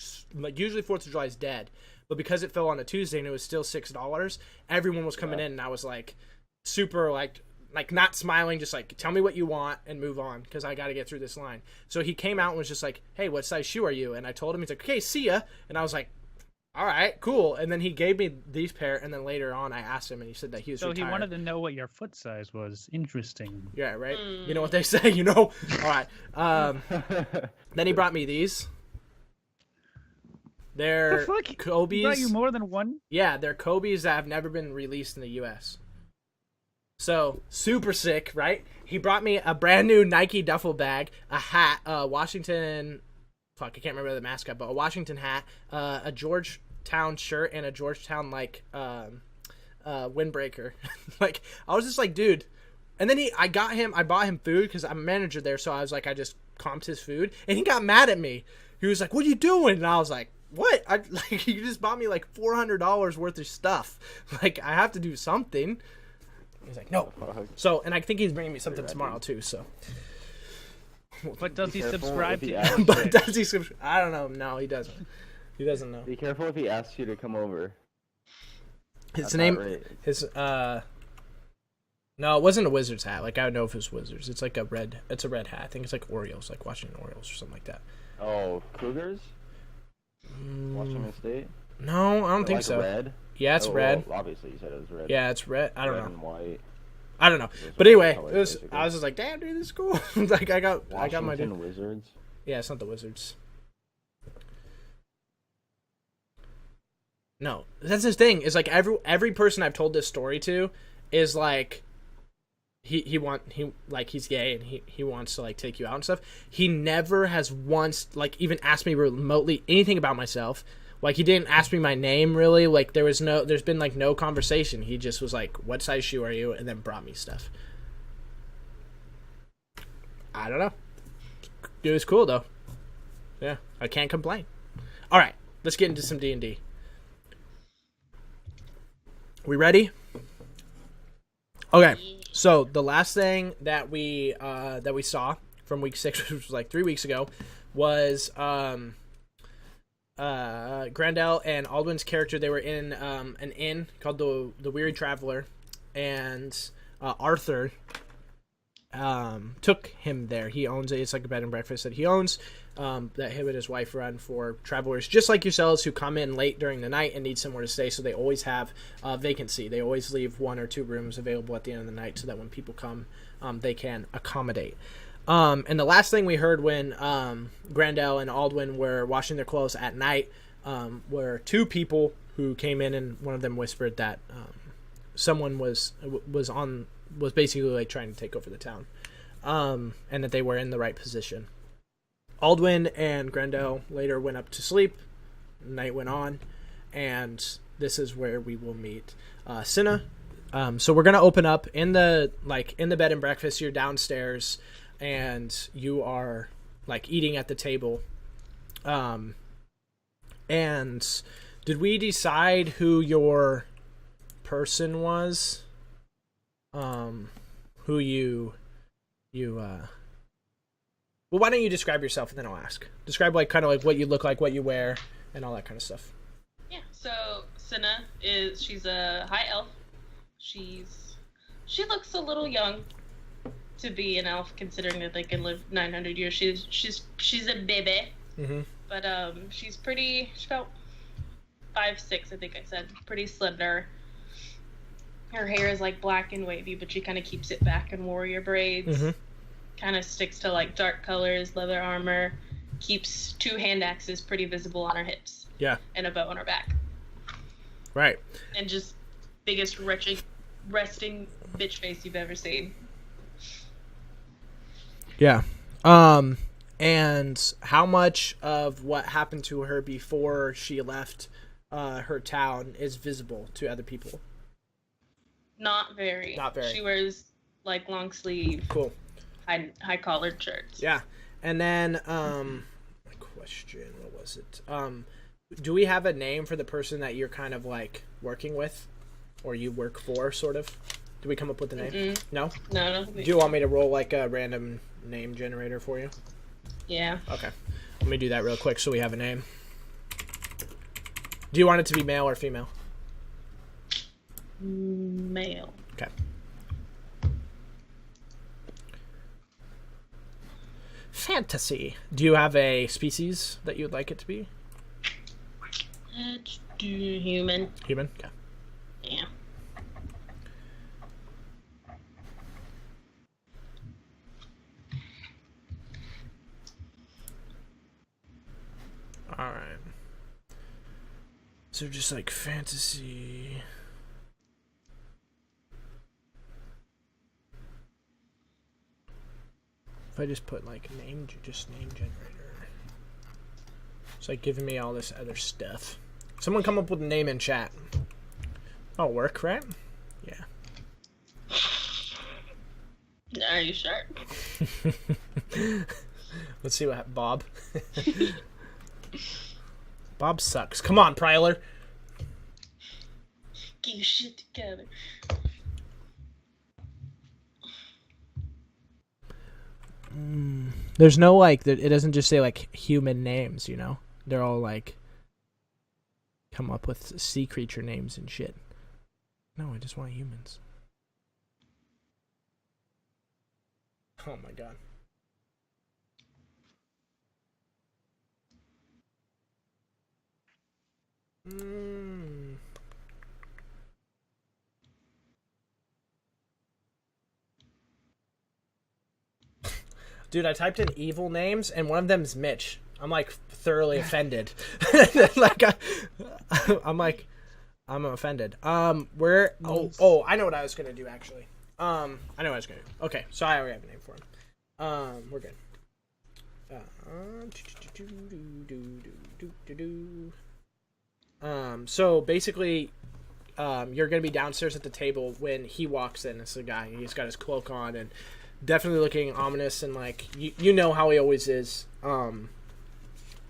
[SPEAKER 1] usually 4th of July is dead, but because it fell on a Tuesday and it was still $6, everyone was coming in, and I was like super like not smiling, just like tell me what you want and move on because I got to get through this line. So he came out and was just like, "Hey, what size shoe are you?" And I told him. He's like, "Okay, see ya." And I was like, all right, cool. And then he gave me these pair, and then later on I asked him, and he said that he was retired.
[SPEAKER 3] So he wanted to know what your foot size was. Interesting.
[SPEAKER 1] Yeah, right? You know what they say, you know? All right. Then he brought me these. They're
[SPEAKER 3] The fuck?
[SPEAKER 1] Kobe's.
[SPEAKER 3] He brought you more than one?
[SPEAKER 1] Yeah, they're Kobe's that have never been released in the U.S. So, super sick, right? He brought me a brand new Nike duffel bag, a hat, Washington... Fuck, I can't remember the mascot, but a Washington hat, a Georgetown shirt, and a Georgetown, windbreaker. Like, I was just like, dude. And then I bought him food because I'm a manager there, so I was like, I just comped his food. And he got mad at me. He He was like, "What are you doing?" And I was like, "What? Like, you just bought me like $400 worth of stuff. Like, I have to do something." He's like, "No." So, and I think he's bringing me something tomorrow too. So,
[SPEAKER 3] But does he subscribe to you?
[SPEAKER 1] but does he subscribe? I don't know. No, he doesn't. He doesn't know.
[SPEAKER 2] Be careful if he asks you to come over.
[SPEAKER 1] His
[SPEAKER 2] That's
[SPEAKER 1] name,
[SPEAKER 2] not right.
[SPEAKER 1] his no, it wasn't a Wizards hat. Like, I would know if it was Wizards. It's like a red hat. I think it's like Orioles, like Washington Orioles or something like that.
[SPEAKER 2] Oh, Cougars? Washington State?
[SPEAKER 1] No, I don't think
[SPEAKER 2] Like
[SPEAKER 1] so.
[SPEAKER 2] Red?
[SPEAKER 1] Yeah, it's red.
[SPEAKER 2] Well, obviously, you said it was red.
[SPEAKER 1] Yeah, it's red. I don't
[SPEAKER 2] Red
[SPEAKER 1] know.
[SPEAKER 2] and white.
[SPEAKER 1] I don't know.
[SPEAKER 2] Those
[SPEAKER 1] But
[SPEAKER 2] are
[SPEAKER 1] anyway,
[SPEAKER 2] colors,
[SPEAKER 1] it was.
[SPEAKER 2] basically.
[SPEAKER 1] I was just like, "Damn, dude, this is cool." Like, I got my
[SPEAKER 2] Washington Wizards.
[SPEAKER 1] Yeah, it's not the Wizards. No, that's his thing. Is like every person I've told this story to is like he's gay and he wants to like take you out and stuff. He never has once like even asked me remotely anything about myself. Like, he didn't ask me my name really. Like, there's been like no conversation. He just was like, "What size shoe are you?" and then brought me stuff. I don't know. It was cool though. Yeah, I can't complain. All right, let's get into some D&D. We ready? Okay. So the last thing that we saw from week 6, which was like 3 weeks ago, was Grandel and Aldwin's character. They were in an inn called the Weary Traveler, and Arthur took him there. He owns it. It's like a bed and breakfast that he owns, that him and his wife run for travelers just like yourselves who come in late during the night and need somewhere to stay. So they always have vacancy. They always leave 1 or 2 rooms available at the end of the night so that when people come, they can accommodate. And the last thing we heard when Grandel and Aldwin were washing their clothes at night were 2 people who came in, and one of them whispered that someone was basically like trying to take over the town, and that they were in the right position. Aldwin and Grandel later went up to sleep. Night went on, and this is where we will meet Cinna. So we're gonna open up in the bed and breakfast. You're downstairs, and you are like eating at the table. And did we decide who your person was? Who you well, why don't you describe yourself and then I'll ask. Describe like kind of like what you look like, what you wear, and all that kind of stuff.
[SPEAKER 4] Yeah, so Cinna she's a high elf. She looks a little young to be an elf, considering that they can live 900 years. She's a baby.
[SPEAKER 1] Mm-hmm.
[SPEAKER 4] But she's pretty. She's about 5'6", I think I said. Pretty slender. Her hair is like black and wavy, but she kind of keeps it back in warrior braids.
[SPEAKER 1] Mm-hmm.
[SPEAKER 4] Kind of sticks to like dark colors, leather armor. Keeps 2 hand axes pretty visible on her hips.
[SPEAKER 1] Yeah.
[SPEAKER 4] And a bow on her back.
[SPEAKER 1] Right.
[SPEAKER 4] And just biggest resting bitch face you've ever seen.
[SPEAKER 1] Yeah. And how much of what happened to her before she left her town is visible to other people?
[SPEAKER 4] Not very.
[SPEAKER 1] Not very.
[SPEAKER 4] She wears like long sleeve,
[SPEAKER 1] Cool.
[SPEAKER 4] high collared shirts.
[SPEAKER 1] Yeah. And then my question, what was it? Do we have a name for the person that you're kind of like working with, or you work for, sort of? Do we come up with a name?
[SPEAKER 4] Mm-mm.
[SPEAKER 1] No?
[SPEAKER 4] No.
[SPEAKER 1] Do you want me to roll like a random name generator for you?
[SPEAKER 4] Yeah.
[SPEAKER 1] Okay. Let me do that real quick so we have a name. Do you want it to be male or female?
[SPEAKER 4] Male.
[SPEAKER 1] Okay. Fantasy. Do you have a species that you'd like it to be?
[SPEAKER 4] Let's do human.
[SPEAKER 1] Human? Okay.
[SPEAKER 4] Yeah.
[SPEAKER 1] Alright. So just like fantasy. If I just put like name generator. It's like giving me all this other stuff. Someone come up with a name in chat. That'll work, right? Yeah.
[SPEAKER 4] Are you sure?
[SPEAKER 1] Let's see what Bob. Bob sucks. Come on, Prylor.
[SPEAKER 4] Get your shit together.
[SPEAKER 1] There's no, like, it doesn't just say, like, human names, you know? They're all, like, come up with sea creature names and shit. No, I just want humans. Oh my god. Dude, I typed in evil names, and one of them's Mitch. I'm, like, thoroughly offended. Like, I'm offended. Where? Oh, I know what I was gonna do, actually. I know what I was gonna do. Okay, so I already have a name for him. We're good. So basically, you're gonna be downstairs at the table when he walks in. It's the guy. He's got his cloak on and definitely looking ominous, and like you know how he always is.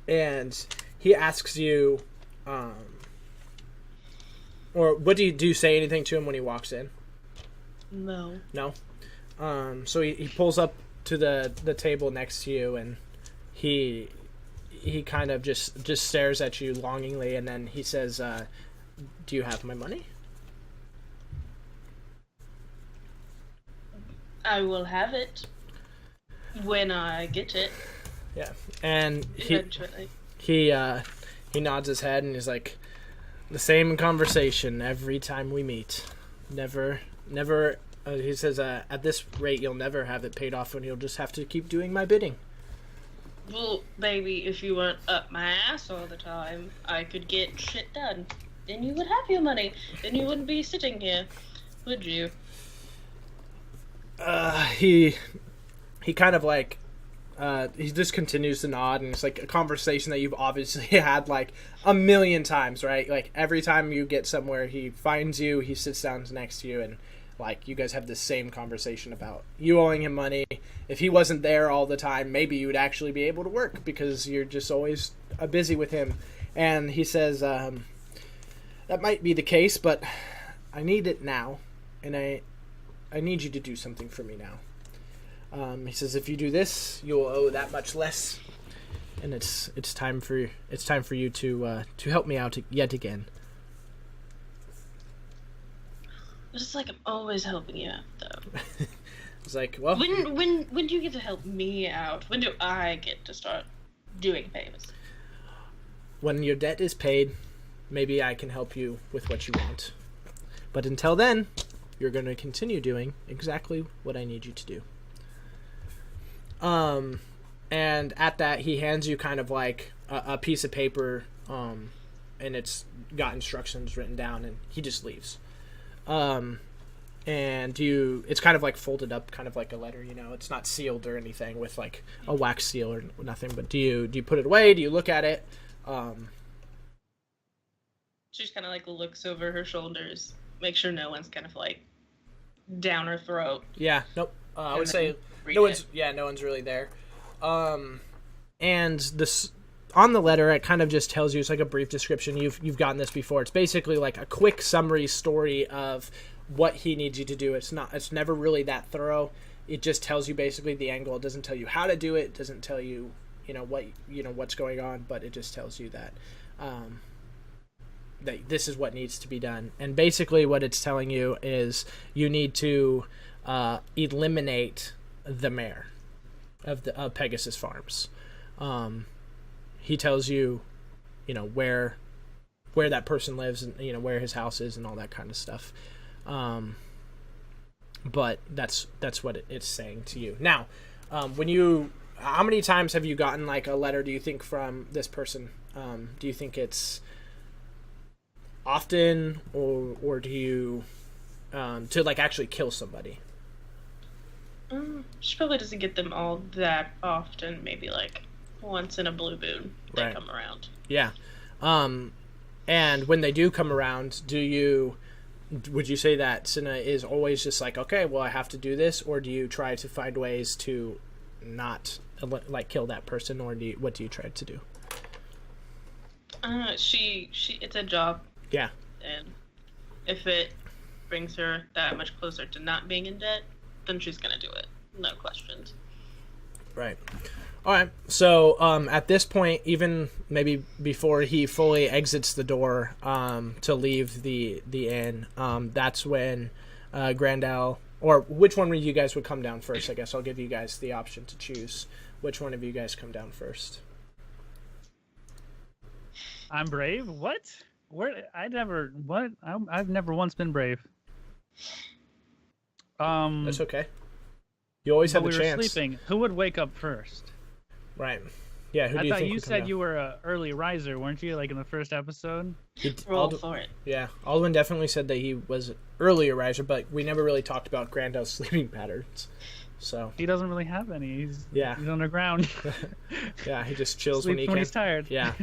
[SPEAKER 1] And he asks you, or what do you say anything to him when he walks in?
[SPEAKER 4] No.
[SPEAKER 1] No. So he pulls up to the table next to you, and he kind of just stares at you longingly, and then he says, "Do you have my money?"
[SPEAKER 4] I will have it when I get it.
[SPEAKER 1] Yeah, and
[SPEAKER 4] Eventually.
[SPEAKER 1] he nods his head, and he's like, "The same conversation every time we meet. Never." He says, "At this rate, you'll never have it paid off, and you'll just have to keep doing my bidding."
[SPEAKER 4] Well, baby, if you weren't up my ass all the time, I could get shit done. Then you would have your money. Then you wouldn't be sitting here, would you?
[SPEAKER 1] He kind of like, he just continues to nod, and it's like a conversation that you've obviously had like a million times, right? Like every time you get somewhere, he finds you, he sits down next to you, and like you guys have the same conversation about you owing him money. If he wasn't there all the time, maybe you would actually be able to work because you're just always busy with him. And he says, that might be the case, but I need it now, and I need you to do something for me now. He says, if you do this, you'll owe that much less, and it's time for you to help me out yet again.
[SPEAKER 4] It's like I'm always helping you out, though.
[SPEAKER 1] It's like, well,
[SPEAKER 4] when do you get to help me out? When do I get to start doing favors?
[SPEAKER 1] when your debt is paid, maybe I can help you with what you want. But until then, you're going to continue doing exactly what I need you to do. And at that, he hands you kind of like a piece of paper, and it's got instructions written down, and he just leaves. And it's kind of like folded up, kind of like a letter, you know, it's not sealed or anything with like a wax seal or nothing, but do you put it away? Do you look at it?
[SPEAKER 4] She just kind of like looks over her shoulders, make sure no one's kind of like down her throat.
[SPEAKER 1] Yeah, nope. I would say no one's really there. And this on the letter, it kind of just tells you, it's like a brief description. You've gotten this before. It's basically like a quick summary story of what he needs you to do. It's never really that thorough. It just tells you basically the angle. It doesn't tell you how to do it. It doesn't tell you, what's going on, but it just tells you that that this is what needs to be done. And basically what it's telling you is you need to eliminate the mayor of Pegasus Farms. He tells you, where that person lives, and where his house is, and all that kind of stuff. But that's what it's saying to you. Now, how many times have you gotten like a letter, do you think, from this person? Do you think it's often, or do you to like actually kill somebody?
[SPEAKER 4] She probably doesn't get them all that often. Maybe like once in a blue moon they come around.
[SPEAKER 1] Yeah. And when they do come around, would you say that Cinna is always just like, okay, well, I have to do this, or do you try to find ways to not like kill that person, or what do you try to do?
[SPEAKER 4] It's a job,
[SPEAKER 1] Yeah.
[SPEAKER 4] and if it brings her that much closer to not being in debt, then she's gonna do it. No questions.
[SPEAKER 1] Right. All right. So at this point, even maybe before he fully exits the door to leave the inn, that's when Grandel, or which one of you guys would come down first? I guess I'll give you guys the option to choose which one of you guys come down first.
[SPEAKER 3] I'm brave. What? Where? I never. What? I've never once been brave.
[SPEAKER 1] That's okay. You always have
[SPEAKER 3] we
[SPEAKER 1] the
[SPEAKER 3] were
[SPEAKER 1] chance.
[SPEAKER 3] sleeping. Who would wake up first?
[SPEAKER 1] Right. Yeah. Who do
[SPEAKER 3] I
[SPEAKER 1] you
[SPEAKER 3] thought
[SPEAKER 1] think
[SPEAKER 3] you
[SPEAKER 1] would come
[SPEAKER 3] said
[SPEAKER 1] down?
[SPEAKER 3] you were an early riser, weren't you? Like in the first episode.
[SPEAKER 4] Roll for it.
[SPEAKER 1] Yeah, Alduin definitely said that he was an earlier riser, but we never really talked about Grandel's sleeping patterns. So
[SPEAKER 3] He doesn't really have any. He's underground.
[SPEAKER 1] yeah, he just chills when he
[SPEAKER 3] Sleeps
[SPEAKER 1] can.
[SPEAKER 3] when he's tired.
[SPEAKER 1] Yeah,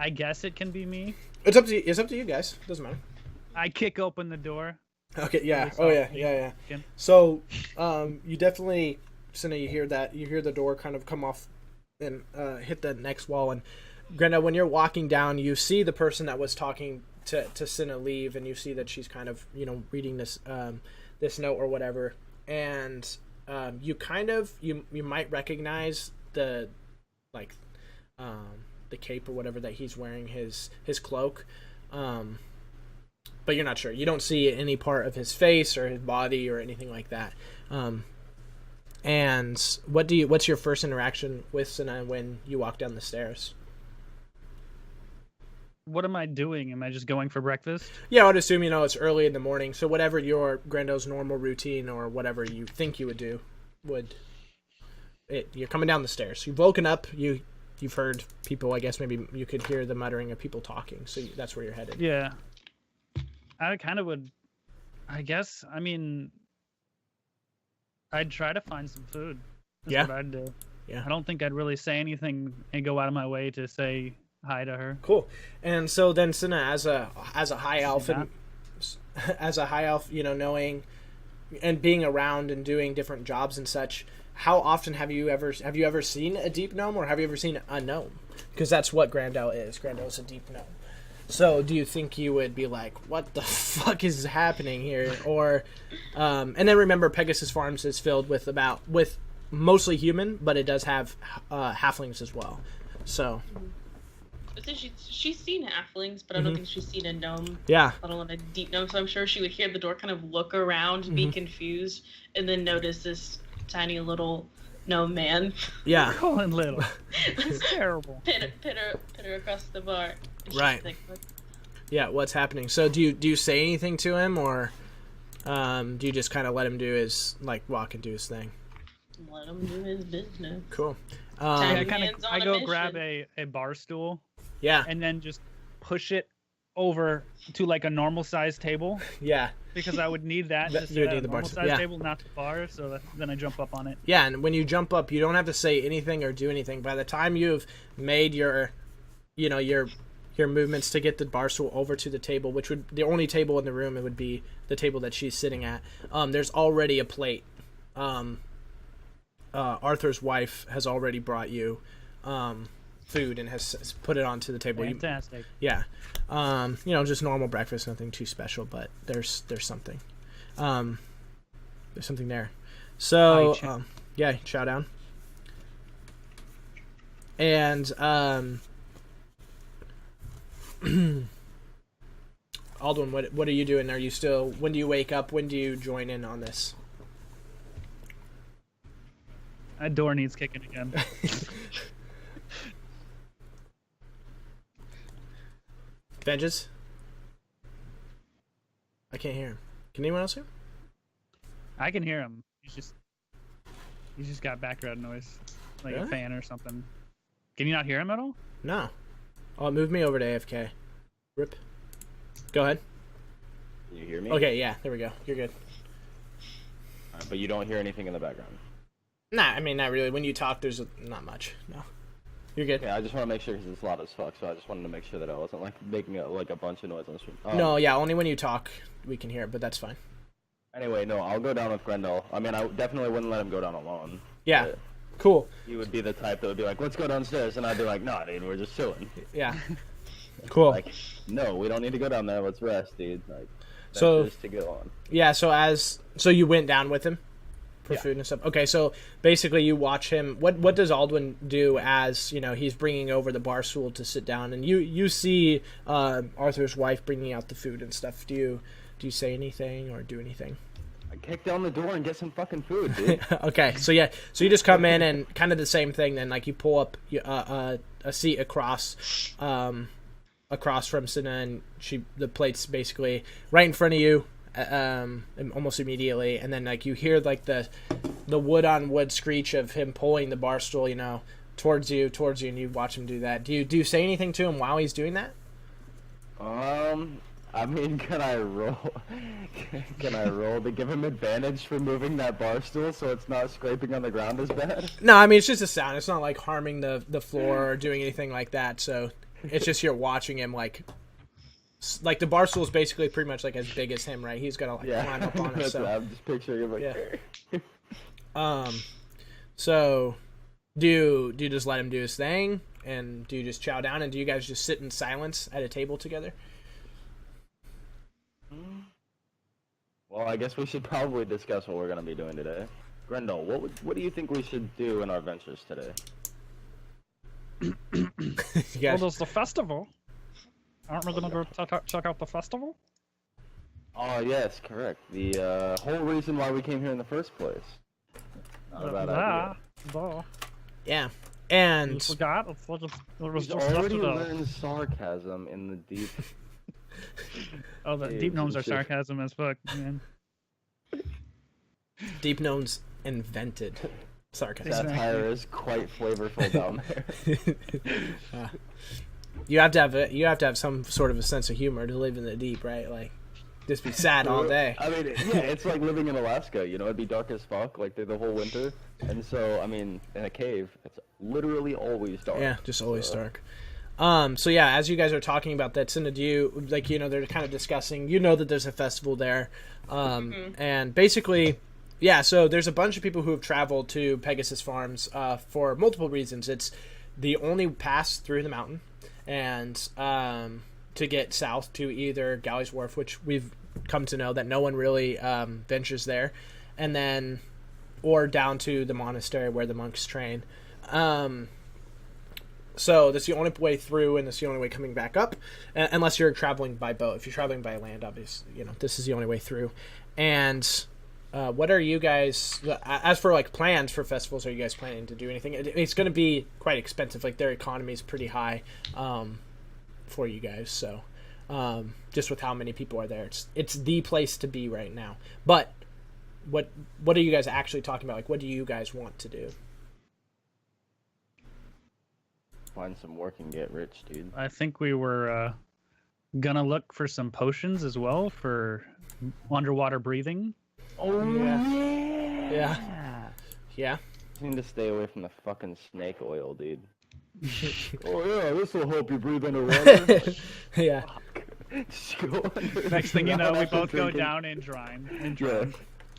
[SPEAKER 3] I guess it can be me.
[SPEAKER 1] it's up to you. It's up to you guys. Doesn't matter.
[SPEAKER 3] I kick open the door.
[SPEAKER 1] Okay. Yeah.
[SPEAKER 3] Really
[SPEAKER 1] Oh yeah.
[SPEAKER 3] softly.
[SPEAKER 1] Yeah.
[SPEAKER 3] Again.
[SPEAKER 1] So, you definitely, Cinna, you hear that? You hear the door kind of come off and hit the next wall. And Grendel, when you're walking down, you see the person that was talking to Cinna leave, and you see that she's kind of reading this this note or whatever, and you kind of you might recognize the the cape or whatever that he's wearing, his cloak. But you're not sure. You don't see any part of his face or his body or anything like that. And what's your first interaction with Cinna when you walk down the stairs?
[SPEAKER 3] What am I doing? Am I just going for breakfast?
[SPEAKER 1] Yeah, I would assume it's early in the morning. So whatever your Grandel's normal routine or whatever you think you would do, you're coming down the stairs. You've woken up. You've heard people. I guess maybe you could hear the muttering of people talking. So that's where you're headed.
[SPEAKER 3] Yeah. I kind of would. I guess. I mean, I'd try to find some food. That's
[SPEAKER 1] Yeah.
[SPEAKER 3] what I'd do.
[SPEAKER 1] Yeah.
[SPEAKER 3] I don't think I'd really say anything and go out of my way to say hi to her.
[SPEAKER 1] Cool. And so then Cinna, as a high elf,
[SPEAKER 3] See
[SPEAKER 1] and as a high elf, knowing and being around and doing different jobs and such, how often have you ever seen a deep gnome, or have you ever seen a gnome? Because that's what Grandel is. Grandel is a deep gnome. So do you think you would be like, what the fuck is happening here? Or, and then remember, Pegasus Farms is filled with mostly human, but it does have halflings as well. So.
[SPEAKER 4] So she's seen halflings, but I don't think she's seen a gnome.
[SPEAKER 1] Yeah.
[SPEAKER 4] Let alone a deep gnome. So I'm sure she would hear the door kind of look around, be confused, and then notice this tiny little gnome man.
[SPEAKER 1] Yeah.
[SPEAKER 3] Calling little. It's terrible.
[SPEAKER 4] Pit her across the bar. And she's
[SPEAKER 1] Right.
[SPEAKER 4] like, what?
[SPEAKER 1] Yeah, what's happening? So do you say anything to him, or do you just kind of let him do his walk and do his thing?
[SPEAKER 4] Let him do his business.
[SPEAKER 1] Cool.
[SPEAKER 3] Yeah,
[SPEAKER 4] Man's on
[SPEAKER 3] I
[SPEAKER 4] a
[SPEAKER 3] go
[SPEAKER 4] mission.
[SPEAKER 3] grab a bar stool
[SPEAKER 1] Yeah.
[SPEAKER 3] and then just push it over to like a normal sized table
[SPEAKER 1] Yeah.
[SPEAKER 3] because I would need that
[SPEAKER 1] That-
[SPEAKER 3] just
[SPEAKER 1] you would
[SPEAKER 3] at
[SPEAKER 1] need
[SPEAKER 3] a
[SPEAKER 1] the bar
[SPEAKER 3] normal
[SPEAKER 1] stool,
[SPEAKER 3] sized
[SPEAKER 1] yeah.
[SPEAKER 3] table, not the bar. So then I jump up on it.
[SPEAKER 1] Yeah, and when you jump up, you don't have to say anything or do anything. By the time you've made your movements to get the bar stool over to the table, which would the only table in the room, it would be the table that she's sitting at. There's already a plate. Arthur's wife has already brought you food and has put it onto the table.
[SPEAKER 3] Fantastic.
[SPEAKER 1] Yeah. Just normal breakfast, nothing too special, but there's something. There's something there. So, yeah, chow down. And, Aldwin, what are you doing? When do you wake up? When do you join in on this?
[SPEAKER 3] That door needs kicking again.
[SPEAKER 1] Vengeance? I can't hear him. Can anyone else hear him?
[SPEAKER 3] I can hear him. He's just got background noise, like a
[SPEAKER 1] Really?
[SPEAKER 3] fan or something. Can you not hear him at all?
[SPEAKER 1] No. Oh, move me over to AFK. Rip. Go ahead.
[SPEAKER 2] You hear me?
[SPEAKER 1] Okay, yeah, there we go. You're good.
[SPEAKER 2] But you don't hear anything in the background.
[SPEAKER 1] Nah, I mean, not really. When you talk, there's not much. No. You're good.
[SPEAKER 2] Yeah, I just want to make sure because it's loud as fuck, so I just wanted to make sure that I wasn't making a bunch of noise on the stream.
[SPEAKER 1] No, yeah, only when you talk we can hear it, but that's fine.
[SPEAKER 2] Anyway, no, I'll go down with Grendel. I mean, I definitely wouldn't let him go down alone.
[SPEAKER 1] Yeah. Cool.
[SPEAKER 2] You would be the type that would be like, let's go downstairs, and I'd be like, nah, dude, we're just chilling.
[SPEAKER 1] Yeah. Cool.
[SPEAKER 2] Like, no, we don't need to go down there. Let's rest, dude. Like, that's
[SPEAKER 1] So-
[SPEAKER 2] just to go on.
[SPEAKER 1] Yeah, so you went down with him for
[SPEAKER 2] Yeah.
[SPEAKER 1] food and stuff. Okay, so basically you watch him. What does Aldwin do as, he's bringing over the bar stool to sit down, and you see Arthur's wife bringing out the food and stuff. Do you say anything or do anything?
[SPEAKER 2] I kick down the door and get some fucking food, dude.
[SPEAKER 1] Okay, so you just come in and kind of the same thing then, like you pull up a seat across from Cinna, and the plate's basically right in front of you, almost immediately, and then like you hear like the wood on wood screech of him pulling the bar stool, towards you, and you watch him do that. Do you say anything to him while he's doing that?
[SPEAKER 2] I mean, can I roll? Can I roll to give him advantage for moving that bar stool so it's not scraping on the ground as bad?
[SPEAKER 1] No, I mean it's just a sound. It's not like harming the floor or doing anything like that. So it's just you're watching him like the bar stool is basically pretty much like as big as him, right? He's gotta climb up on it. So
[SPEAKER 2] I'm just picturing him like.
[SPEAKER 1] Yeah. So do you just let him do his thing, and do you just chow down, and do you guys just sit in silence at a table together?
[SPEAKER 2] Well, I guess we should probably discuss what we're gonna be doing today. Grendel, what do you think we should do in our ventures today?
[SPEAKER 1] You
[SPEAKER 3] Well,
[SPEAKER 1] guys,
[SPEAKER 3] there's the festival. Aren't we gonna go check out the festival?
[SPEAKER 2] Oh yes, correct. The whole reason why we came here in the first place. Not a bad idea.
[SPEAKER 3] Duh.
[SPEAKER 1] yeah,
[SPEAKER 3] You
[SPEAKER 1] and
[SPEAKER 3] forgot? It was
[SPEAKER 2] He's
[SPEAKER 3] just
[SPEAKER 2] already
[SPEAKER 3] yesterday.
[SPEAKER 2] learned sarcasm in the deep.
[SPEAKER 3] Oh, the
[SPEAKER 2] Dude,
[SPEAKER 3] deep gnomes are
[SPEAKER 2] shit.
[SPEAKER 3] sarcasm as fuck, man.
[SPEAKER 1] Deep Gnomes invented sarcasm.
[SPEAKER 2] Satire is quite flavorful down there.
[SPEAKER 1] You have to have some sort of a sense of humor to live in the deep, right? Like, just be sad all day.
[SPEAKER 2] I mean, yeah, it's like living in Alaska. It'd be dark as fuck, like through the whole winter. And so, I mean, in a cave, it's literally always dark.
[SPEAKER 1] Yeah, just always dark. So yeah, as you guys are talking about that, Cinna, do you they're kind of discussing, that there's a festival there, and basically, yeah. So there's a bunch of people who have traveled to Pegasus Farms for multiple reasons. It's the only pass through the mountain, and to get south to either Galley's Wharf, which we've come to know that no one really ventures there, and then or down to the monastery where the monks train. So that's the only way through, and that's the only way coming back up, unless you're traveling by boat. If you're traveling by land, obviously, this is the only way through. And what are you guys, as for like plans for festivals, are you guys planning to do anything? It's going to be quite expensive. Like their economy is pretty high for you guys. So just with how many people are there, it's the place to be right now. But what are you guys actually talking about? Like, what do you guys want to do?
[SPEAKER 2] Find some work and get rich, dude.
[SPEAKER 3] I think we were gonna look for some potions as well for underwater breathing.
[SPEAKER 2] Oh
[SPEAKER 1] Yeah.
[SPEAKER 2] Need to stay away from the fucking snake oil, dude. Oh yeah, this will help you breathe underwater.
[SPEAKER 1] Yeah.
[SPEAKER 2] Just go under
[SPEAKER 3] Next thing you know, we
[SPEAKER 2] after
[SPEAKER 3] both go
[SPEAKER 2] drinking-
[SPEAKER 3] down and drown.
[SPEAKER 2] Yeah.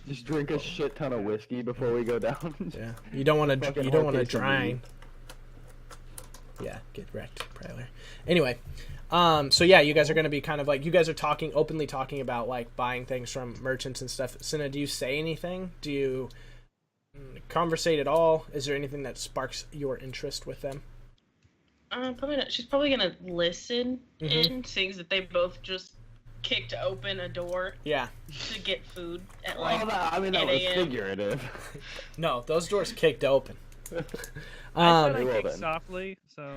[SPEAKER 2] Just drink a shit ton of whiskey before we go down.
[SPEAKER 1] Yeah. You don't want to
[SPEAKER 2] Fucking
[SPEAKER 1] drown.
[SPEAKER 2] hard
[SPEAKER 1] Yeah, get wrecked, Prylor. Anyway, so yeah, you guys are going to be kind of like, you guys are openly talking about like buying things from merchants and stuff. Cinna, do you say anything? Do you conversate at all? Is there anything that sparks your interest with them?
[SPEAKER 4] Probably not. She's probably gonna listen in, seeing that they both just kicked open a door
[SPEAKER 1] Yeah.
[SPEAKER 4] to get food at
[SPEAKER 2] Well,
[SPEAKER 4] like
[SPEAKER 2] that
[SPEAKER 4] 8
[SPEAKER 2] was
[SPEAKER 4] a.m.
[SPEAKER 2] figurative.
[SPEAKER 1] No, those doors kicked open.
[SPEAKER 3] I said
[SPEAKER 2] Very
[SPEAKER 3] I
[SPEAKER 2] well
[SPEAKER 3] kicked
[SPEAKER 2] then.
[SPEAKER 3] softly, so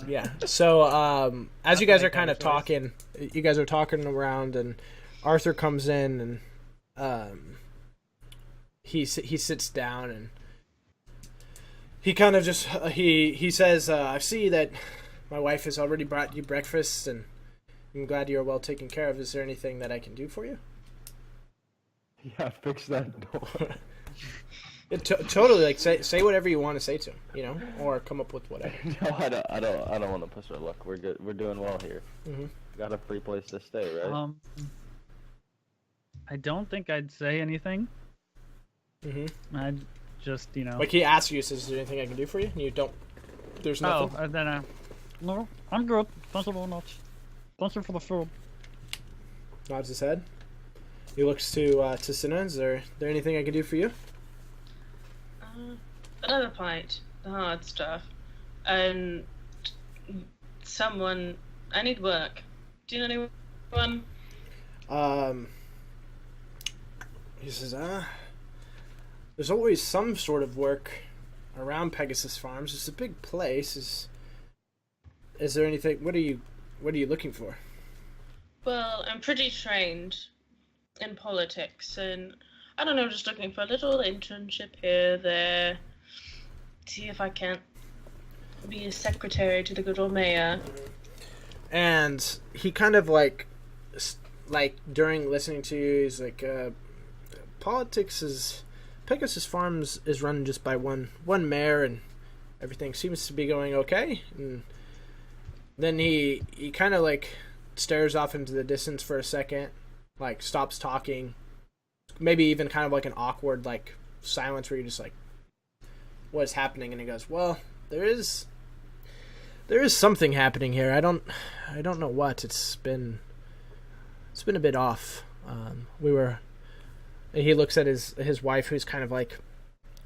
[SPEAKER 1] Yeah. So as you guys are
[SPEAKER 3] make
[SPEAKER 1] kind of
[SPEAKER 3] that a choice.
[SPEAKER 1] talking, you guys are talking around, and Arthur comes in, and he sits down, and he kind of just he says, "I see that my wife has already brought you breakfast, and I'm glad you're well taken care of. Is there anything that I can do for you?"
[SPEAKER 2] Yeah, fix that door.
[SPEAKER 1] Totally, like say whatever you want to say to him, or come up with whatever.
[SPEAKER 2] No, I don't want to push our luck. We're good. We're doing well here.
[SPEAKER 1] Mhm.
[SPEAKER 2] Got a free place to stay, right?
[SPEAKER 3] I don't think I'd say anything.
[SPEAKER 1] Mhm.
[SPEAKER 3] I'd just, you know.
[SPEAKER 1] Like he asks you, says, "Is there anything I can do for you?" And you don't. There's nothing.
[SPEAKER 3] Oh, and then no, I'm good. Thank you very much. Thank you for the food.
[SPEAKER 1] Nods his head. He looks to Cinna. Is there anything I can do for you?
[SPEAKER 4] Another pint, the hard stuff, and someone. I need work. Do you know anyone?
[SPEAKER 1] He says, there's always some sort of work around Pegasus Farms. It's a big place. Is there anything? What are you looking for?
[SPEAKER 4] Well, I'm pretty trained in politics, and I don't know, just looking for a little internship here, there. See if I can't be a secretary to the good old mayor.
[SPEAKER 1] And he kind of like during listening to you, he's like, politics is Pegasus Farms is run just by one mayor, and everything seems to be going okay. And then he kind of like stares off into the distance for a second, like stops talking, maybe even kind of like an awkward like silence where you're just like, what is happening? And he goes, well, there is something happening here. I don't know what. It's been a bit off. He looks at his wife, who's kind of like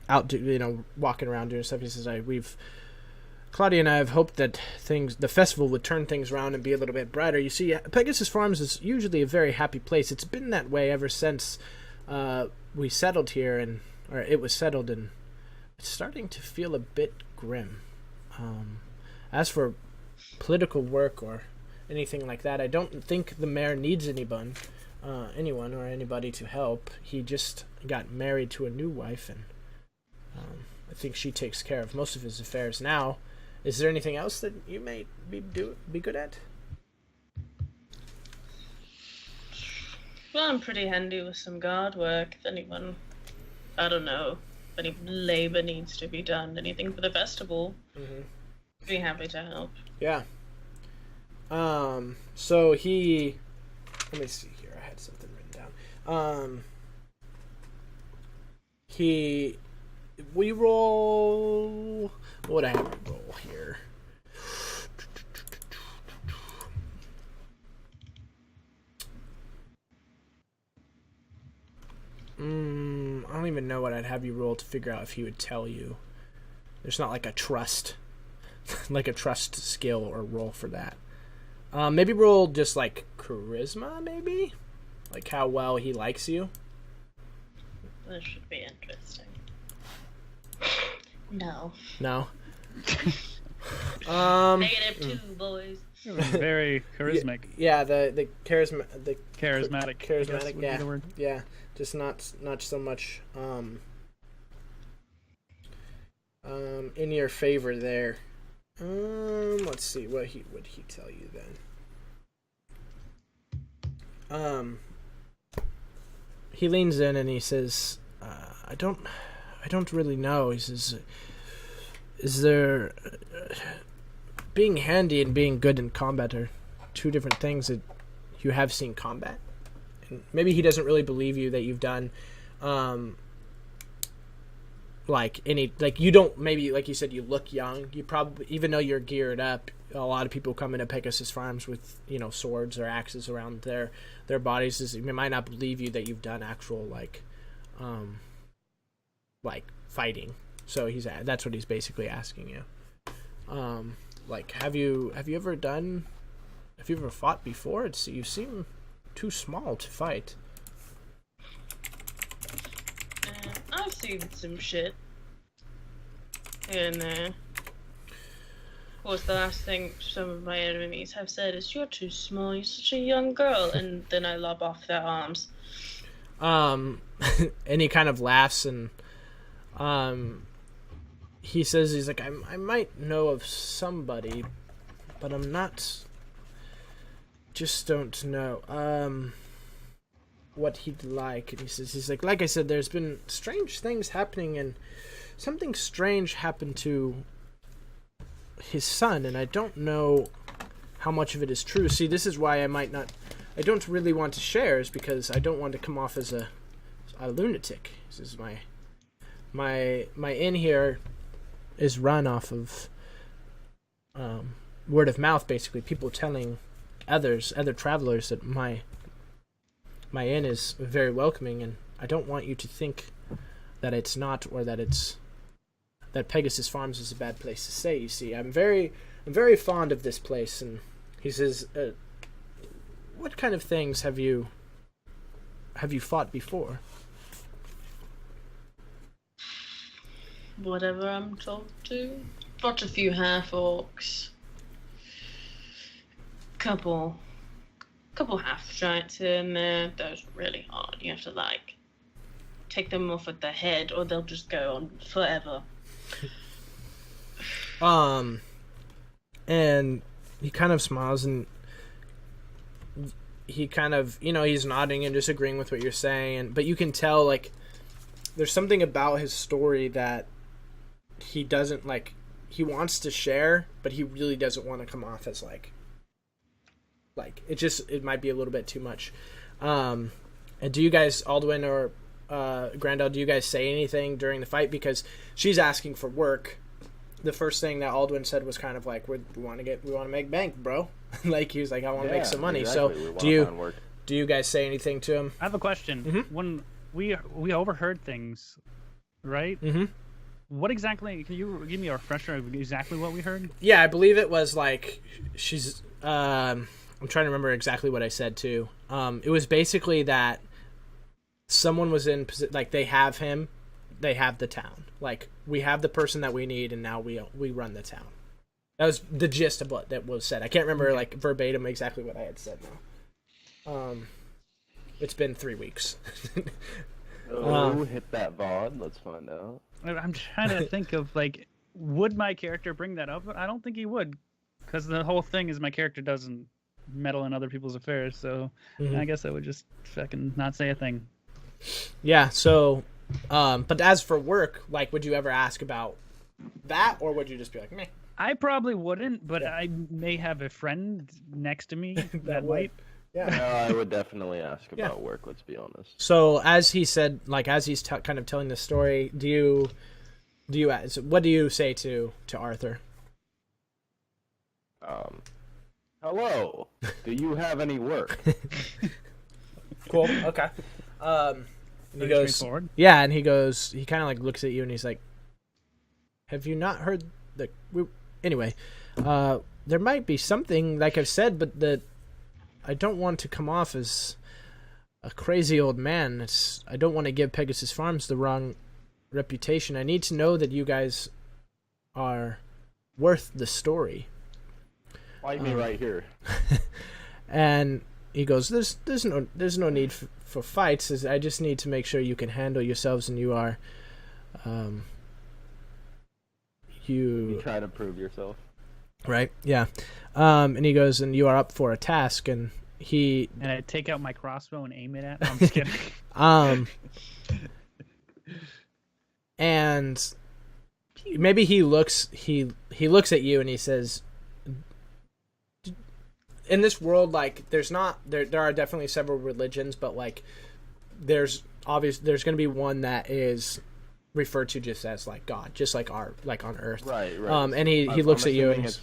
[SPEAKER 1] out, walking around doing stuff. He says, Claudia and I have hoped that the festival would turn things around and be a little bit brighter. You see, Pegasus Farms is usually a very happy place. It's been that way ever since we settled here, or it was settled, and it's starting to feel a bit grim. As for political work or anything like that, I don't think the mayor needs anyone or anybody to help. He just got married to a new wife, and I think she takes care of most of his affairs now. Is there anything else that you may be good at?
[SPEAKER 4] Well, I'm pretty handy with some guard work. If anyone, I don't know, if any labor needs to be done, anything for the festival, be happy to help.
[SPEAKER 1] Yeah. So he, let me see here. I had something written down. We roll. What would I have to roll here? I don't even know what I'd have you roll to figure out if he would tell you. There's not like a trust, like a trust skill or roll for that. Maybe roll just like charisma, maybe? Like how well he likes you.
[SPEAKER 4] This should be interesting. No.
[SPEAKER 1] No.
[SPEAKER 4] -2, boys.
[SPEAKER 3] Very charismatic.
[SPEAKER 1] Yeah, the charismatic.
[SPEAKER 3] Charismatic.
[SPEAKER 1] Charismatic.
[SPEAKER 3] Would
[SPEAKER 1] Yeah.
[SPEAKER 3] be the word.
[SPEAKER 1] Yeah. Just not so much in your favor there. Let's see what would he tell you then. He leans in and he says, I don't really know. He says, is there being handy and being good in combat are two different things that you have seen combat? And maybe he doesn't really believe you that you've done you don't, maybe like you said, you look young. You probably, even though you're geared up, a lot of people come into Pegasus Farms with swords or axes around their bodies. He might not believe you that you've done actual fighting. So that's what he's basically asking you. Have you ever fought before? You seem too small to fight.
[SPEAKER 4] I've seen some shit. And, of course, the last thing some of my enemies have said is, "You're too small, you're such a young girl," and then I lob off their arms.
[SPEAKER 1] And he kind of laughs, and he says, he's like, I might know of somebody, but I'm not, just don't know what he'd like. And he says, he's like I said, there's been strange things happening, and something strange happened to his son, and I don't know how much of it is true. See, this is why I don't really want to share, is because I don't want to come off as a lunatic. This is my inn here is run off of word of mouth, basically. People telling other travelers that my inn is very welcoming, and I don't want you to think that it's not, or that Pegasus Farms is a bad place to stay. You see, I'm very fond of this place. And he says, what kind of things have you fought before?
[SPEAKER 4] Whatever I'm told to. Fought a few half-orcs. Couple half-giants here and there. Those are really hard. You have to, like, take them off at the head, or they'll just go on forever.
[SPEAKER 1] And he kind of smiles, and he kind of, he's nodding and just agreeing with what you're saying, but you can tell, like, there's something about his story that he doesn't, like, he wants to share, but he really doesn't want to come off as, like, it might be a little bit too much. And do you guys, Alduin or Grandel, do you guys say anything during the fight? Because she's asking for work. The first thing that Alduin said was kind of like, we want to make bank, bro. Like, he was like, I want to make some money.
[SPEAKER 2] Exactly.
[SPEAKER 1] So do you guys say anything to him?
[SPEAKER 3] I have a question.
[SPEAKER 1] Mm-hmm.
[SPEAKER 3] When we overheard things, right?
[SPEAKER 1] Mm-hmm.
[SPEAKER 3] What exactly? Can you give me a refresher of exactly what we heard?
[SPEAKER 1] Yeah, I believe it was like she's. I'm trying to remember exactly what I said too. It was basically that someone was in, like, they have him, they have the town. Like, we have the person that we need, and now we run the town. That was the gist of what that was said. I can't remember, like, verbatim exactly what I had said now. It's been 3 weeks.
[SPEAKER 2] Hit that VOD. Let's find out.
[SPEAKER 3] I'm trying to think of, like, would my character bring that up? I don't think he would, because the whole thing is my character doesn't meddle in other people's affairs. So I guess I would just fucking not say a thing.
[SPEAKER 1] Yeah. So, but as for work, like, would you ever ask about that, or would you just be like, meh?
[SPEAKER 3] I probably wouldn't, but I may have a friend next to me that might.
[SPEAKER 1] Yeah.
[SPEAKER 2] No, I would definitely ask about work. Let's be honest.
[SPEAKER 1] So as he said, like, as he's kind of telling the story, what do you say to Arthur?
[SPEAKER 2] Hello. Do you have any work?
[SPEAKER 1] Cool. Okay. He goes,
[SPEAKER 3] straightforward.
[SPEAKER 1] yeah, and he kind of, like, looks at you, and he's like, have you not heard anyway, there might be something, like I've said, but I don't want to come off as a crazy old man. I don't want to give Pegasus Farms the wrong reputation. I need to know that you guys are worth the story.
[SPEAKER 2] Fight me right here.
[SPEAKER 1] And he goes, there's no need for fights. I just need to make sure you can handle yourselves, and you are you
[SPEAKER 2] try to prove yourself.
[SPEAKER 1] Right, yeah. And he goes, and you are up for a task, and he...
[SPEAKER 3] And I take out my crossbow and aim it at him. I'm just kidding.
[SPEAKER 1] And maybe he looks at you, and he says, in this world, like, there are definitely several religions, but, like, there's going to be one that is referred to just as, like, God, just like on Earth.
[SPEAKER 2] Right.
[SPEAKER 1] And he looks at you, and
[SPEAKER 2] it's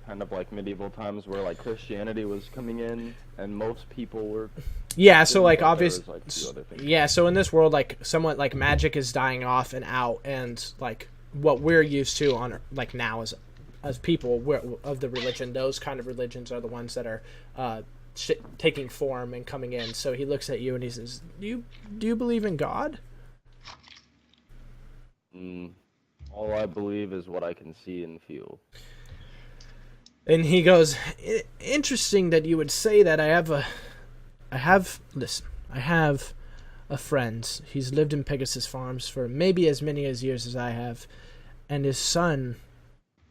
[SPEAKER 2] kind of like medieval times where, like, Christianity was coming in and most people were...
[SPEAKER 1] Yeah, so, like, obviously...
[SPEAKER 2] Like,
[SPEAKER 1] yeah, so in this world, like, somewhat, like, magic is dying off and out, and, like, what we're used to on, like, now as people of the religion, those kind of religions are the ones that are taking form and coming in. So he looks at you and he says, do you believe in God?
[SPEAKER 2] All I believe is what I can see and feel.
[SPEAKER 1] And he goes, interesting that you would say that. I have a friend. He's lived in Pegasus Farms for maybe as many years as I have, and his son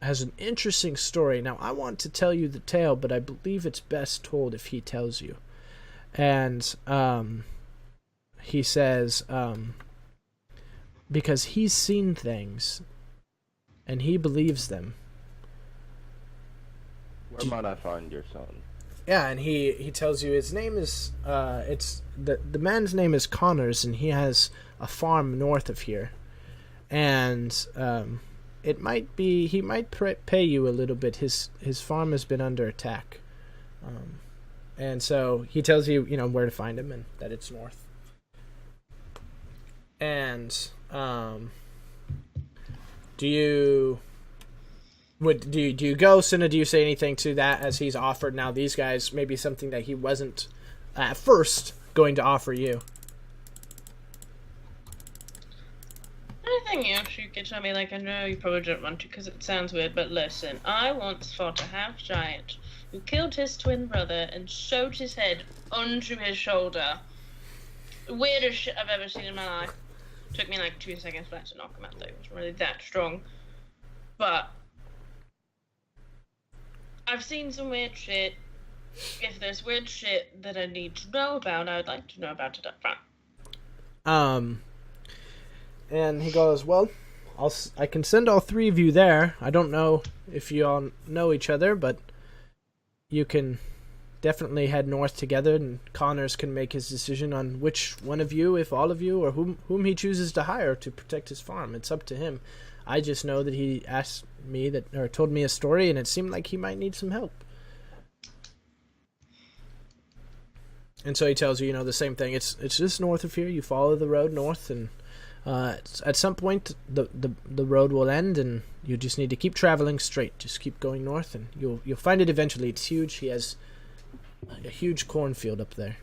[SPEAKER 1] has an interesting story. Now, I want to tell you the tale, but I believe it's best told if he tells you. And he says, because he's seen things, and he believes them.
[SPEAKER 2] Where might I find your son?
[SPEAKER 1] Yeah, and he tells you his name is the man's name is Connors, and he has a farm north of here. and it might be he might pay you a little bit. His farm has been under attack, and so he tells you where to find him and that it's north. And do you go, Cinna? Do you say anything to that as he's offered now these guys maybe something that he wasn't at first going to offer you?
[SPEAKER 4] Anything else you could tell me? Like, I know you probably don't want to because it sounds weird, but listen, I once fought a half-giant who killed his twin brother and sewed his head onto his shoulder. Weirdest shit I've ever seen in my life. Took me like 2 seconds flat to knock him out, though. It wasn't really that strong. But I've seen some weird shit. If there's weird shit that I need to know about, I would like to know about it up front.
[SPEAKER 1] And he goes, well, I can send all three of you there. I don't know if you all know each other, but you can definitely head north together, and Connors can make his decision on which one of you, if all of you, or whom he chooses to hire to protect his farm. It's up to him. I just know that he asked me or told me a story, and it seemed like he might need some help. And so he tells you, the same thing. It's just north of here. You follow the road north, and at some point the road will end, and you just need to keep traveling straight. Just keep going north, and you'll find it eventually. It's huge. He has a huge cornfield up there.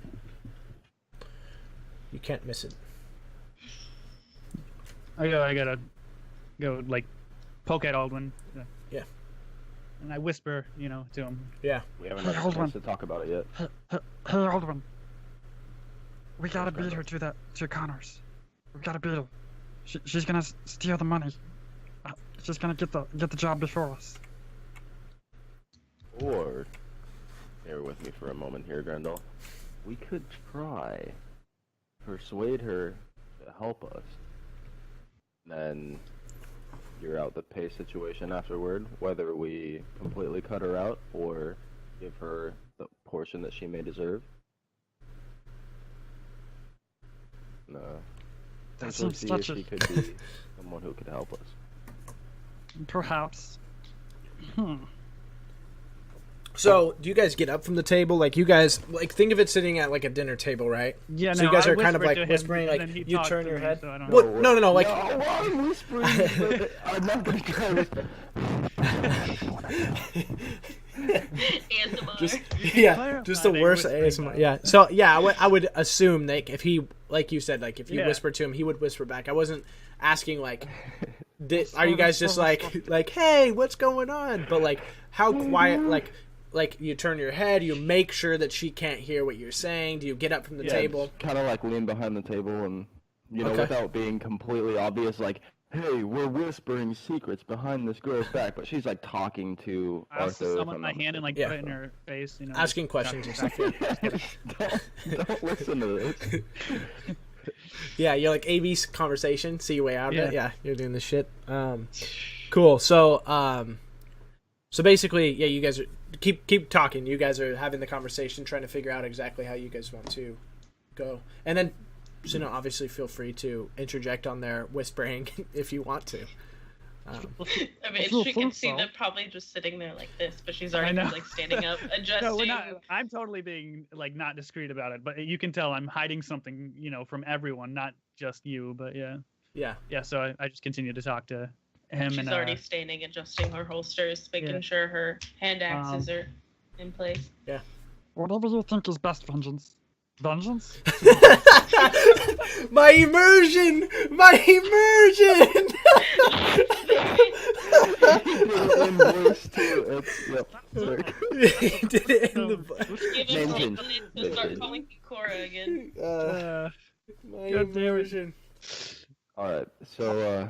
[SPEAKER 1] You can't miss it.
[SPEAKER 3] I gotta go like poke at Aldwin.
[SPEAKER 1] Yeah.
[SPEAKER 3] And I whisper, to him.
[SPEAKER 1] Yeah.
[SPEAKER 2] We haven't had a chance to talk about it yet.
[SPEAKER 5] Hey, Aldwin. We gotta beat her to Connors. We gotta beat her. She's gonna steal the money. She's gonna get the job before us.
[SPEAKER 2] Or, bear with me for a moment here, Grendel. We could try persuade her to help us. Then figure out the pay situation afterward, whether we completely cut her out or give her the portion that she may deserve. No.
[SPEAKER 5] That
[SPEAKER 2] Essentially
[SPEAKER 5] seems
[SPEAKER 2] see
[SPEAKER 5] such
[SPEAKER 2] if
[SPEAKER 5] a...
[SPEAKER 2] she could be someone who could help us.
[SPEAKER 5] Perhaps.
[SPEAKER 1] So, do you guys get up from the table? Like, you guys, think of it sitting at, a dinner table, right?
[SPEAKER 3] Yeah,
[SPEAKER 1] so
[SPEAKER 3] no,
[SPEAKER 1] you guys
[SPEAKER 3] I
[SPEAKER 1] are kind of,
[SPEAKER 3] whispered to him,
[SPEAKER 1] whispering,
[SPEAKER 3] and then he
[SPEAKER 1] you
[SPEAKER 3] talked
[SPEAKER 1] turn
[SPEAKER 3] to
[SPEAKER 1] your
[SPEAKER 3] me,
[SPEAKER 1] head.
[SPEAKER 3] so I don't
[SPEAKER 1] What?
[SPEAKER 3] know.
[SPEAKER 1] No,
[SPEAKER 2] No, I'm whispering, but I'm not gonna try to whisper.
[SPEAKER 4] ASMR.
[SPEAKER 1] Just the worst ASMR. Yeah. So yeah, I would assume that if he, like you said, if you whisper to him, he would whisper back. I wasn't asking are you guys just like, hey, what's going on? But how quiet, like you turn your head, you make sure that she can't hear what you're saying. Do you get up from the table?
[SPEAKER 2] Kind of lean behind the table and without being completely obvious, hey, we're whispering secrets behind this girl's back, but she's talking to
[SPEAKER 3] I also
[SPEAKER 2] Arthur.
[SPEAKER 3] summon my hand and put it in her face.
[SPEAKER 1] Asking questions and stuff.
[SPEAKER 2] Don't listen to this.
[SPEAKER 1] Yeah, you're AV conversation. See your way out of it. Yeah, you're doing this shit. Cool. So basically, yeah, you guys are keep talking. You guys are having the conversation, trying to figure out exactly how you guys want to go, and then. So, obviously feel free to interject on their whispering if you want to.
[SPEAKER 4] I mean, she can see them probably just sitting there like this, but she's already standing up, adjusting.
[SPEAKER 3] No, we're not. I'm totally being not discreet about it, but you can tell I'm hiding something, from everyone, not just you. But yeah. Yeah. So I just continue to talk to him.
[SPEAKER 4] She's already standing, adjusting her holsters, making sure her hand axes are in place.
[SPEAKER 1] Yeah.
[SPEAKER 5] Whatever you think is best, Vengeance. Vengeance?
[SPEAKER 1] My immersion! He did it in the voice.
[SPEAKER 4] Give him to start calling you Cora again.
[SPEAKER 1] My immersion.
[SPEAKER 2] Alright, so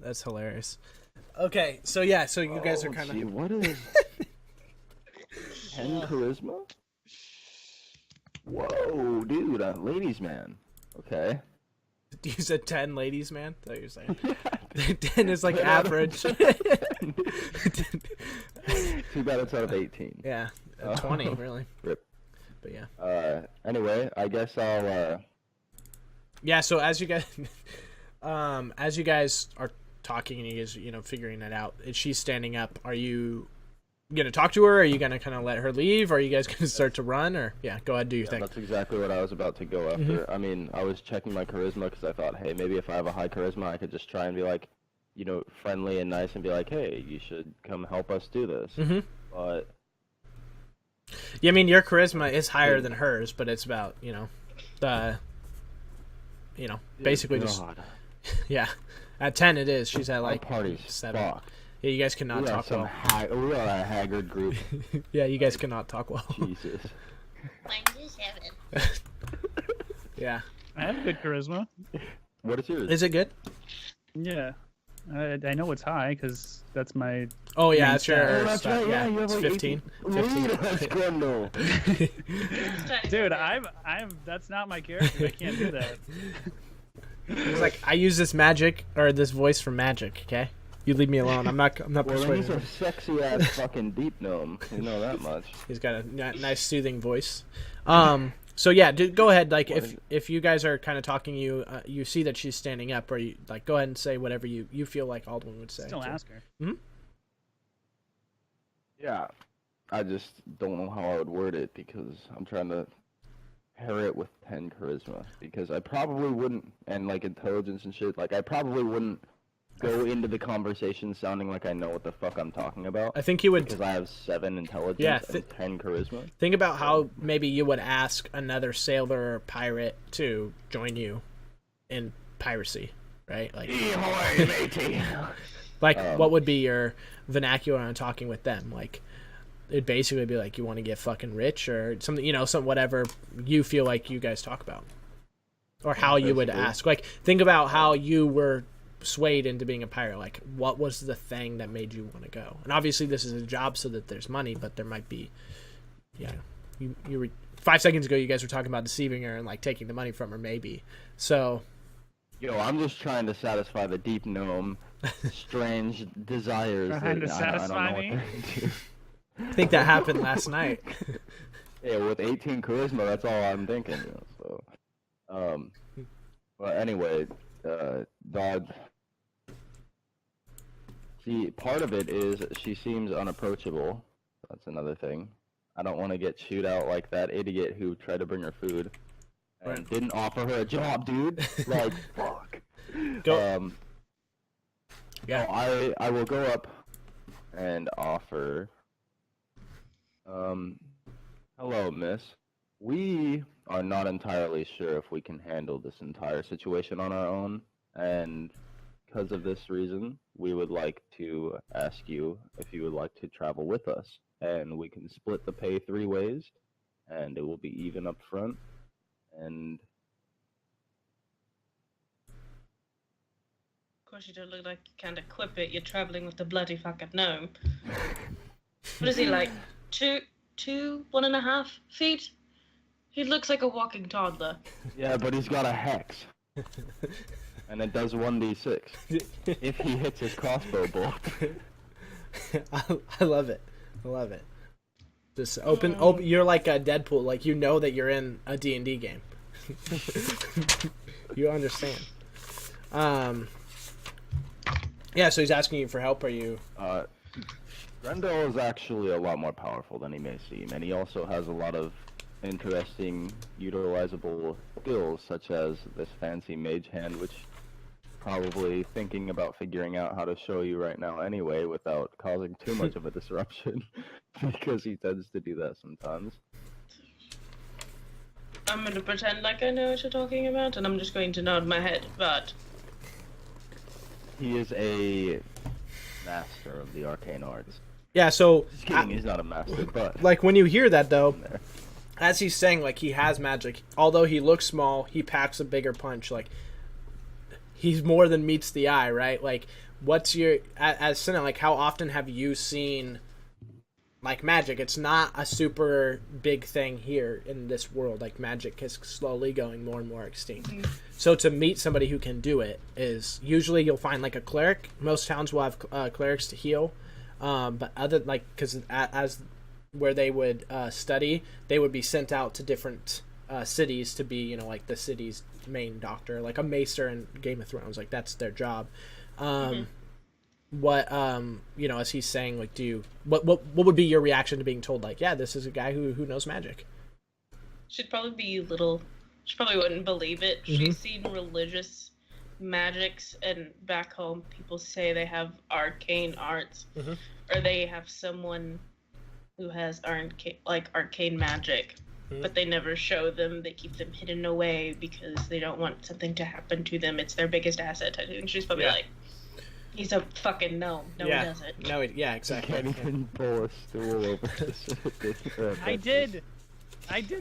[SPEAKER 1] that's hilarious. Okay, so yeah, so you guys are kind of.
[SPEAKER 2] What is 10 charisma? Whoa, dude, ladies man. Okay.
[SPEAKER 1] You said 10 ladies, man? That's what you're saying. 10 is average.
[SPEAKER 2] Too bad it's out of 18.
[SPEAKER 1] Yeah, 20 really.
[SPEAKER 2] Rip.
[SPEAKER 1] But yeah.
[SPEAKER 2] Anyway, I guess I'll
[SPEAKER 1] Yeah, so as you guys as you guys are talking and you guys, figuring that out, is she standing up? Are you gonna talk to her? Are you gonna kind of let her leave? Or are you guys gonna start to run? Or go ahead, do your thing.
[SPEAKER 2] That's exactly what I was about to go after. I mean, I was checking my charisma because I thought, hey, maybe if I have a high charisma, I could just try and be like, friendly and nice and be like, hey, you should come help us do this. But
[SPEAKER 1] yeah, I mean, your charisma is higher than hers, but it's about basically just yeah. At 10 it is. She's at like
[SPEAKER 2] parties
[SPEAKER 1] 7.
[SPEAKER 2] fuck.
[SPEAKER 1] Yeah, you guys cannot talk well.
[SPEAKER 2] We are a haggard group.
[SPEAKER 1] Yeah, you guys cannot talk well.
[SPEAKER 2] Jesus.
[SPEAKER 4] Mine's 7.
[SPEAKER 1] Yeah.
[SPEAKER 3] I have good charisma.
[SPEAKER 2] What is yours?
[SPEAKER 1] Is it good?
[SPEAKER 3] Yeah. I know it's high because that's my.
[SPEAKER 1] Oh yeah, that's
[SPEAKER 3] stat.
[SPEAKER 1] your
[SPEAKER 2] Oh, that's
[SPEAKER 1] stat.
[SPEAKER 2] right,
[SPEAKER 1] Yeah,
[SPEAKER 2] you have
[SPEAKER 1] it's
[SPEAKER 2] like
[SPEAKER 1] 15.
[SPEAKER 2] 18. That's Grendel.
[SPEAKER 3] Dude, I'm. That's not my character. I can't do that.
[SPEAKER 1] It's like, I use this magic or this voice for magic. Okay, you leave me alone. I'm not
[SPEAKER 2] Well,
[SPEAKER 1] persuading.
[SPEAKER 2] he's a sexy ass fucking deep gnome. You know that much.
[SPEAKER 1] He's got a nice soothing voice. So yeah, go ahead. Like if you guys are kind of talking, you see that she's standing up, or you like go ahead and say whatever you feel like Aldwin would say.
[SPEAKER 3] Still ask her.
[SPEAKER 2] Yeah, I just don't know how I would word it because I'm trying to pair it with 10 charisma because I probably wouldn't, and like intelligence and shit, like I probably wouldn't go into the conversation sounding like I know what the fuck I'm talking about.
[SPEAKER 1] I think you would,
[SPEAKER 2] because I have 7 intelligence and 10 charisma.
[SPEAKER 1] Think about how maybe you would ask another sailor or pirate to join you in piracy, right? Like,
[SPEAKER 2] Ahoy, matey!
[SPEAKER 1] like what would be your vernacular on talking with them? Like, it'd basically be like, you want to get fucking rich or something, some whatever you feel like you guys talk about, or how you would ask. Like, think about how you were swayed into being a pirate. Like, what was the thing that made you want to go? And obviously this is a job so that there's money, but there might be, you were 5 seconds ago you guys were talking about deceiving her and like taking the money from her, maybe. So
[SPEAKER 2] I'm just trying to satisfy the deep gnome strange desires.
[SPEAKER 3] Trying to satisfy me?
[SPEAKER 1] I think that happened last night.
[SPEAKER 2] Yeah, with 18 charisma, that's all I'm thinking. But anyway, Dog. Part of it is she seems unapproachable. That's another thing. I don't want to get chewed out like that idiot who tried to bring her food and didn't offer her a job, dude. Like, fuck.
[SPEAKER 1] Go.
[SPEAKER 2] Yeah. I will go up and offer. Hello, miss. We are not entirely sure if we can handle this entire situation on our own, and because of this reason, we would like to ask you if you would like to travel with us, and we can split the pay 3 ways, and it will be even up front, and...
[SPEAKER 4] Of course you don't look like you can't equip it, you're traveling with the bloody fucking gnome. What is he, like, 1.5 feet? He looks like a walking toddler.
[SPEAKER 2] Yeah, but he's got a hex. And it does 1d6 if he hits his crossbow bolt.
[SPEAKER 1] I love it. I love it. Just open. You're like a Deadpool. Like, you know that you're in a D&D game. You understand. Yeah. So he's asking you for help. Are you?
[SPEAKER 2] Grendel is actually a lot more powerful than he may seem, and he also has a lot of interesting, utilizable skills, such as this fancy mage hand, which probably thinking about figuring out how to show you right now anyway without causing too much of a disruption, because he tends to do that sometimes.
[SPEAKER 4] I'm gonna pretend like I know what you're talking about, and I'm just going to nod my head, but...
[SPEAKER 2] He is a master of the arcane arts.
[SPEAKER 1] Yeah, so...
[SPEAKER 2] Just kidding, he's not a master, but...
[SPEAKER 1] Like, when you hear that, though, as he's saying, like, he has magic. Although he looks small, he packs a bigger punch. Like, he's more than meets the eye, right? Like, what's your... As Senna, like, how often have you seen, like, magic? It's not a super big thing here in this world. Like, magic is slowly going more and more extinct. So to meet somebody who can do it is... Usually you'll find, like, a cleric. Most towns will have clerics to heal. But other, like, because as where they would study, they would be sent out to different cities to be, like the city's main doctor, like a maester in Game of Thrones. Like that's their job.
[SPEAKER 4] Mm-hmm.
[SPEAKER 1] What as he's saying, like, what would be your reaction to being told, like, yeah, this is a guy who knows magic?
[SPEAKER 4] She'd probably be little. She probably wouldn't believe it.
[SPEAKER 1] Mm-hmm.
[SPEAKER 4] She's seen religious magics, and back home people say they have arcane arts,
[SPEAKER 1] Mm-hmm.
[SPEAKER 4] or they have someone who has arcane magic,
[SPEAKER 1] Mm-hmm.
[SPEAKER 4] but they never show them. They keep them hidden away because they don't want something to happen to them. It's their biggest asset. I think she's probably like, he's a fucking gnome. No, he doesn't.
[SPEAKER 1] No, exactly.
[SPEAKER 2] Can't even pull a stool over this.
[SPEAKER 3] I did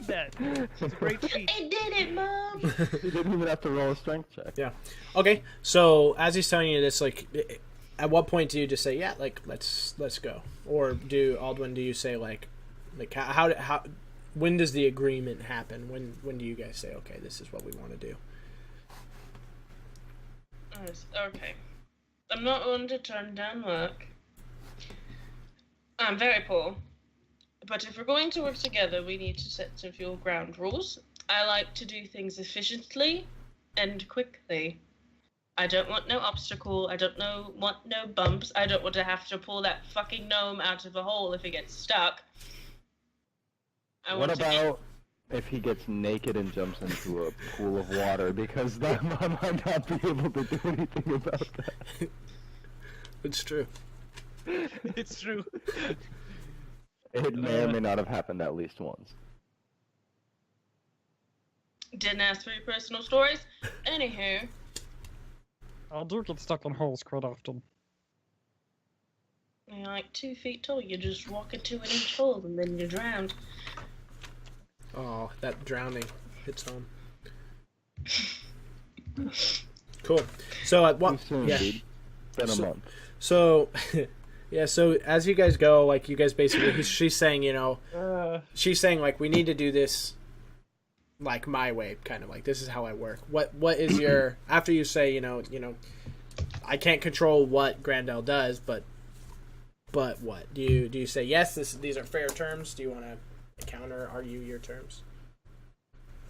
[SPEAKER 3] that. It's a great feat.
[SPEAKER 4] I did it, Mom!
[SPEAKER 2] You didn't even have to roll a strength check.
[SPEAKER 1] Yeah. Okay. So as he's telling you this, like, at what point do you just say, yeah, like, let's go, or do you say like how when does the agreement happen? When do you guys say, okay, this is what we want to do?
[SPEAKER 4] Okay. I'm not one to turn down work. I'm very poor. But if we're going to work together, we need to set some few ground rules. I like to do things efficiently and quickly. I don't want no obstacle. I don't want no bumps. I don't want to have to pull that fucking gnome out of a hole if he gets stuck.
[SPEAKER 2] What about if he gets naked and jumps into a pool of water? Because then I might not be able to do anything about that.
[SPEAKER 1] It's true.
[SPEAKER 3] It's true.
[SPEAKER 2] It may or may not have happened at least once.
[SPEAKER 4] Didn't ask for your personal stories. Anywho.
[SPEAKER 5] I do get stuck in holes quite often.
[SPEAKER 4] You're like 2 feet tall. You just walk into an inch hole and then you're drowned.
[SPEAKER 1] Oh, that drowning hits home. Cool. So at what?
[SPEAKER 2] Too soon, dude. Been a month.
[SPEAKER 1] So, yeah. So as you guys go, like, you guys basically, she's saying, she's saying, like, we need to do this, like, my way, kind of like, this is how I work. What is your, after you say, I can't control what Grandel does, but what do you say? Yes, these are fair terms. Do you want to counter argue your terms?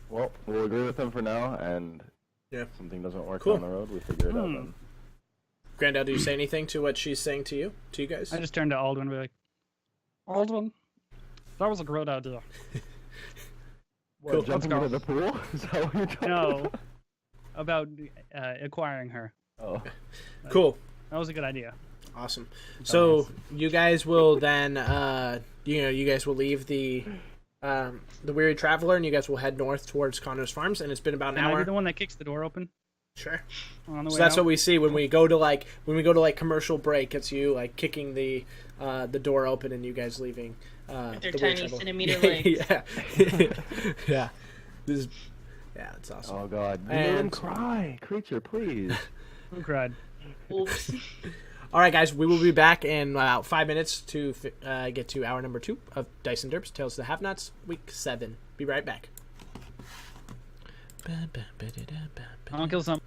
[SPEAKER 2] Well, we'll agree with them for now, and if something doesn't work down the road, we figure it out then.
[SPEAKER 1] Grandel, do you say anything to what she's saying to you guys?
[SPEAKER 3] I just turned to Aldwin and be like,
[SPEAKER 5] Aldwin, that was a great idea.
[SPEAKER 2] What, jumping into the pool? Is that what you're talking about?
[SPEAKER 3] about acquiring her.
[SPEAKER 2] Oh.
[SPEAKER 1] Cool.
[SPEAKER 3] That was a good idea.
[SPEAKER 1] Awesome. So you guys will then, you guys will leave the Weary Traveler, and you guys will head north towards Connor's Farms, and it's been about an hour.
[SPEAKER 3] Am I the one that kicks the door open?
[SPEAKER 1] Sure.
[SPEAKER 3] On the
[SPEAKER 1] So
[SPEAKER 3] way
[SPEAKER 1] that's
[SPEAKER 3] out?
[SPEAKER 1] what we see when we go to commercial break. It's you like kicking the door open, and you guys leaving.
[SPEAKER 4] With their
[SPEAKER 1] the Weary
[SPEAKER 4] tiny
[SPEAKER 1] Traveler.
[SPEAKER 4] centimeter legs.
[SPEAKER 1] Yeah. This is, it's awesome.
[SPEAKER 2] Oh god. You made him cry. Creature, please.
[SPEAKER 3] Who cried?
[SPEAKER 4] Oops.
[SPEAKER 1] All right, guys, we will be back in about 5 minutes to get to hour number 2 of DiceNDerps, Tales of the Have-Nots, week 7. Be right back.
[SPEAKER 3] I'll kill some.